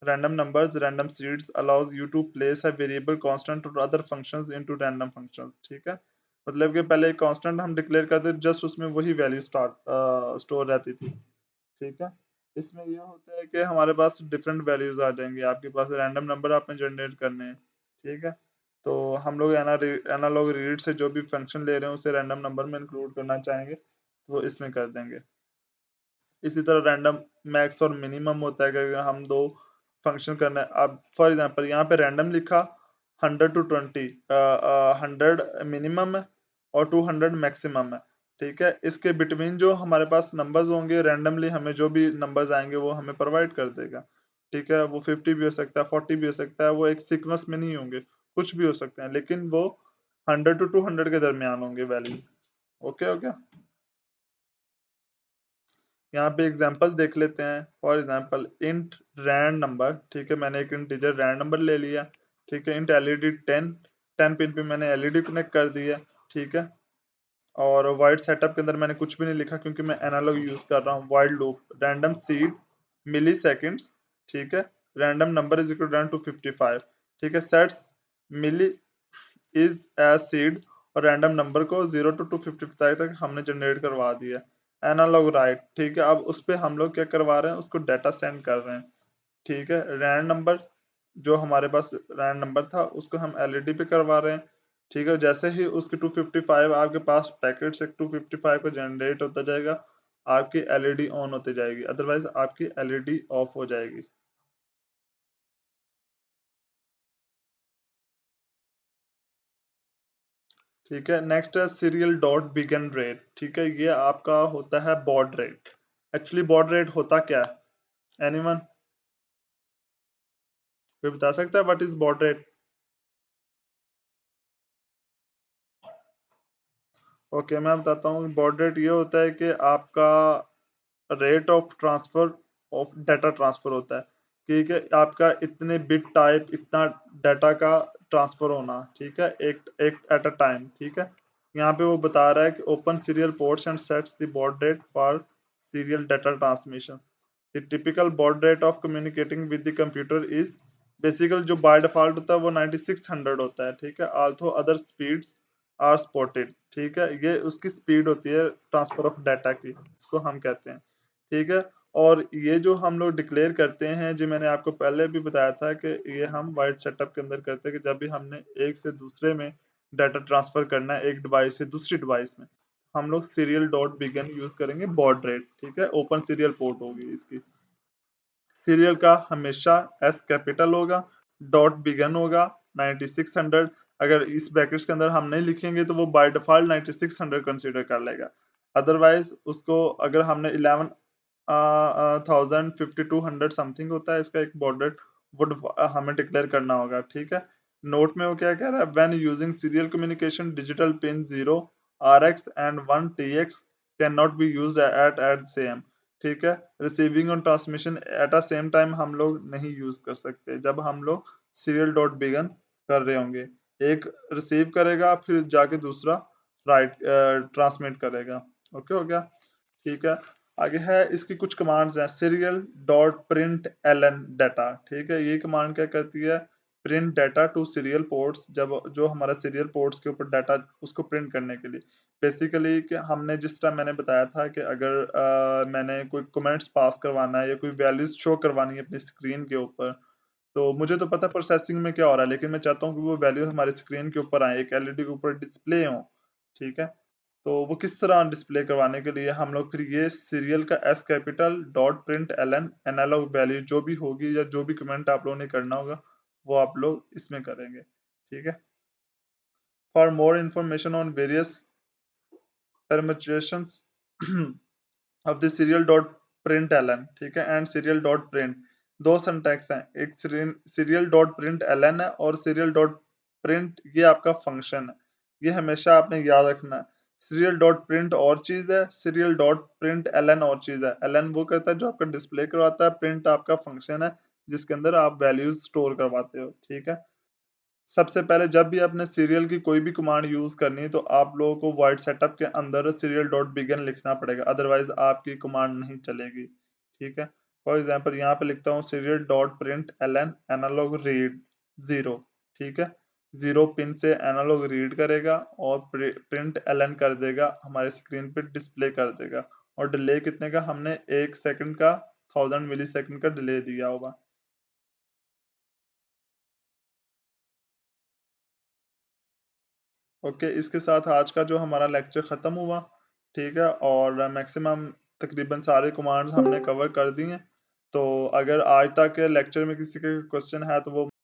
random numbers, random seeds allows you to place a variable constant or other functions into random functions, ठीक है। मतलब कि पहले एक कांस्टेंट हम डिक्लेयर करते, जस्ट उसमें वही वैल्यू स्टोर रहती थी, ठीक है। इसमें ये होता है कि हमारे पास डिफरेंट वैल्यूज आ जाएंगे। आपके पास रैंडम नंबर आपने जनरेट करने हैं, ठीक है। तो हम लोग एनालॉग रीड से जो भी फंक्शन ले रहे हैं उसे रैंडम नंबर में इंक्लूड करना चाहेंगे तो वो इसमें कर देंगे। इसी तरह रैंडम मैक्स और मिनिमम होता है कि हम दो फंक्शन करना है। अब फॉर एग्जांपल यहाँ पे रैंडम लिखा 100 टू 20, 100 मिनिमम है और 200 मैक्सिमम है, ठीक है। इसके बिटवीन जो हमारे पास नंबर्स होंगे रैंडमली हमें जो भी नंबर्स आएंगे वो हमें प्रोवाइड कर देगा, ठीक है? वो 50 भी हो सकता है, 40 भी हो सकता है, वो एक सीक्वेंस में नहीं होंगे, कुछ भी हो सकते हैं, लेकिन वो 100 टू 200 के दरमियान होंगे वैल्यू। ओके हो गया? यहाँ पे एग्जांपल देख लेते हैं। For example int rand number, ठीक है? मैंने एक इंटीजर रैंड नंबर ले लिया, ठीक है? इंट एलईडी 10 पिन पे मैंने एलईडी कनेक्ट कर दिया, ठीक है? और वॉइड सेटअप के अंदर मैंने कुछ भी नहीं लिखा क्योंकि मैं एनालॉग यूज कर रहा हूँ। Void loop random seed milliseconds, ठीक है? Random number is equal to 55, ठीक है? Sets milli is as seed और रैंडम नंबर को 0 टू 255 तक हमने जनरेट करवा दिया। एनालॉग राइट, ठीक है? अब उस पे हम लोग क्या करवा रहे हैं, उसको डाटा सेंड कर रहे हैं, ठीक है? रैंड नंबर जो हमारे पास रैंड नंबर था उसको हम एलईडी पे करवा रहे हैं, ठीक है? जैसे ही उसके 255 आपके पास पैकेट से 255 को जनरेट होता जाएगा, आपकी एलईडी ऑन होती जाएगी, अदरवाइज आपकी एलईडी ऑफ हो जाएगी। ठीक है? नेक्स्ट है सीरियल डॉट बिगिन रेट, ठीक है? ये आपका होता है baud rate. Actually baud rate होता क्या है? एनीवन कोई बता सकता है what is baud rate? Okay, मैं बताता हूँ। बॉड रेट ये होता है कि आपका rate of transfer of data transfer होता है, ठीक है? आपका इतने बिट टाइप इतना डाटा का ट्रांसफर होना, ठीक है? एक एक एट अ टाइम, ठीक है? यहाँ पे वो बता रहा है कि open serial ports and sets the baud rate for serial data transmission. The typical baud rate of communicating with the computer is basically जो बाय डिफॉल्ट होता है वो 9600 होता है, ठीक है? Also other speeds are supported, ठीक है? ये उसकी स्पीड होती है ट्रांसफर ऑफ डाटा की, इसको हम कहते हैं, ठीक है? और ये जो हम लोग डिक्लेयर करते हैं, जो मैंने आपको पहले भी बताया था कि ये हम वाइड सेटअप के अंदर करते हैं कि जब भी हमने एक से दूसरे में डाटा ट्रांसफर करना है, एक डिवाइस से दूसरी डिवाइस में, हम लोग सीरियल डॉट बिगिन यूज करेंगे बॉड रेट, ठीक है? ओपन सीरियल पोर्ट होगी इसकी। सीरियल का हमेशा एस कैपिटल होगा, डॉट बिगन होगा 9600। अगर इस ब्रैकेट्स के अंदर हम नहीं लिखेंगे तो वो बाय डिफॉल्ट 9600 कंसीडर कर लेगा। अदरवाइज उसको अगर हमने 11 5200 समथिंग होता है इसका एक बॉर्डर, वो हमें डिक्लेयर करना होगा, ठीक है? नोट में वो क्या कह रहा है, when using serial communication digital pin 0 RX and 1 TX can not be used eight same, ठीक है? रिसीविंग और transmission at a same time हम लोग नहीं यूज कर सकते जब हम लोग सीरियल डॉट बिगन कर रहे होंगे। एक रिसीव करेगा फिर जाके दूसरा राइट ट्रांसमिट करेगा। ओके हो गया? ठीक है? आगे है इसकी कुछ कमांड्स हैं। Serial dot println data, ठीक है? ये कमांड क्या करती है, print data to serial ports, जब जो हमारा सीरियल पोर्ट्स के ऊपर डाटा उसको प्रिंट करने के लिए। बेसिकली कि हमने जिस तरह मैंने बताया था कि अगर मैंने कोई कमेंट्स पास करवाना है या कोई वैल्यूज शो करवानी है अपनी स्क्रीन के ऊपर, तो मुझे तो पता प्रोसेसिंग में क्या हो रहा है, लेकिन मैं चाहता हूँ कि वो वैल्यू हमारी स्क्रीन के ऊपर आए, एक एलईडी के ऊपर डिस्प्ले हो, ठीक है? तो वो किस तरह डिस्प्ले करवाने के लिए हम लोग फिर ये सीरियल का S capital dot println analogue value जो भी होगी या जो भी कमेंट आप लोगों ने करना होगा वो आप लोग इसमें करेंगे, ठीक है? For more information on various permutations of the serial dot print ln, ठीक है? एंड serial dot print, दो सिंटैक्स हैं, एक serial dot print ln है और serial dot print ये आपका फंक्शन है, ये हमेशा आपने याद रखना है। serial dot print और चीज है, serial dot print ln और चीज है। ln वो करता है जो आपका डिस्प्ले करवाता है, print आपका फंक्शन है जिसके अंदर आप वैल्यूज स्टोर करवाते हो, ठीक है? सबसे पहले जब भी आपने सीरियल की कोई भी कमांड यूज करनी है तो आप लोगों को वॉइड सेटअप के अंदर सीरियल डॉट बिगिन लिखना पड़ेगा, अदरवाइज आपकी कमांड नहीं चलेगी, ठीक है? फॉर एग्जांपल यहाँ पे लिखता हूँ serial dot println analogue read 0, ठीक है? 0 पिन से एनालॉग रीड करेगा और प्रिंट एलन कर देगा, हमारे स्क्रीन पे डिस्प्ले कर देगा। और डिले कितने का, हमने 1 सेकंड का 1000 मिली सेकंड का डिले दिया होगा। ओके, इसके साथ आज का जो हमारा लेक्चर ख़त्म हुआ, ठीक है? और मैक्सिमम तकरीबन सारे कमांड्स हमने कवर कर दिए हैं। तो अगर आज तक के लेक्चर में किसी के क्वेश्चन है तो वो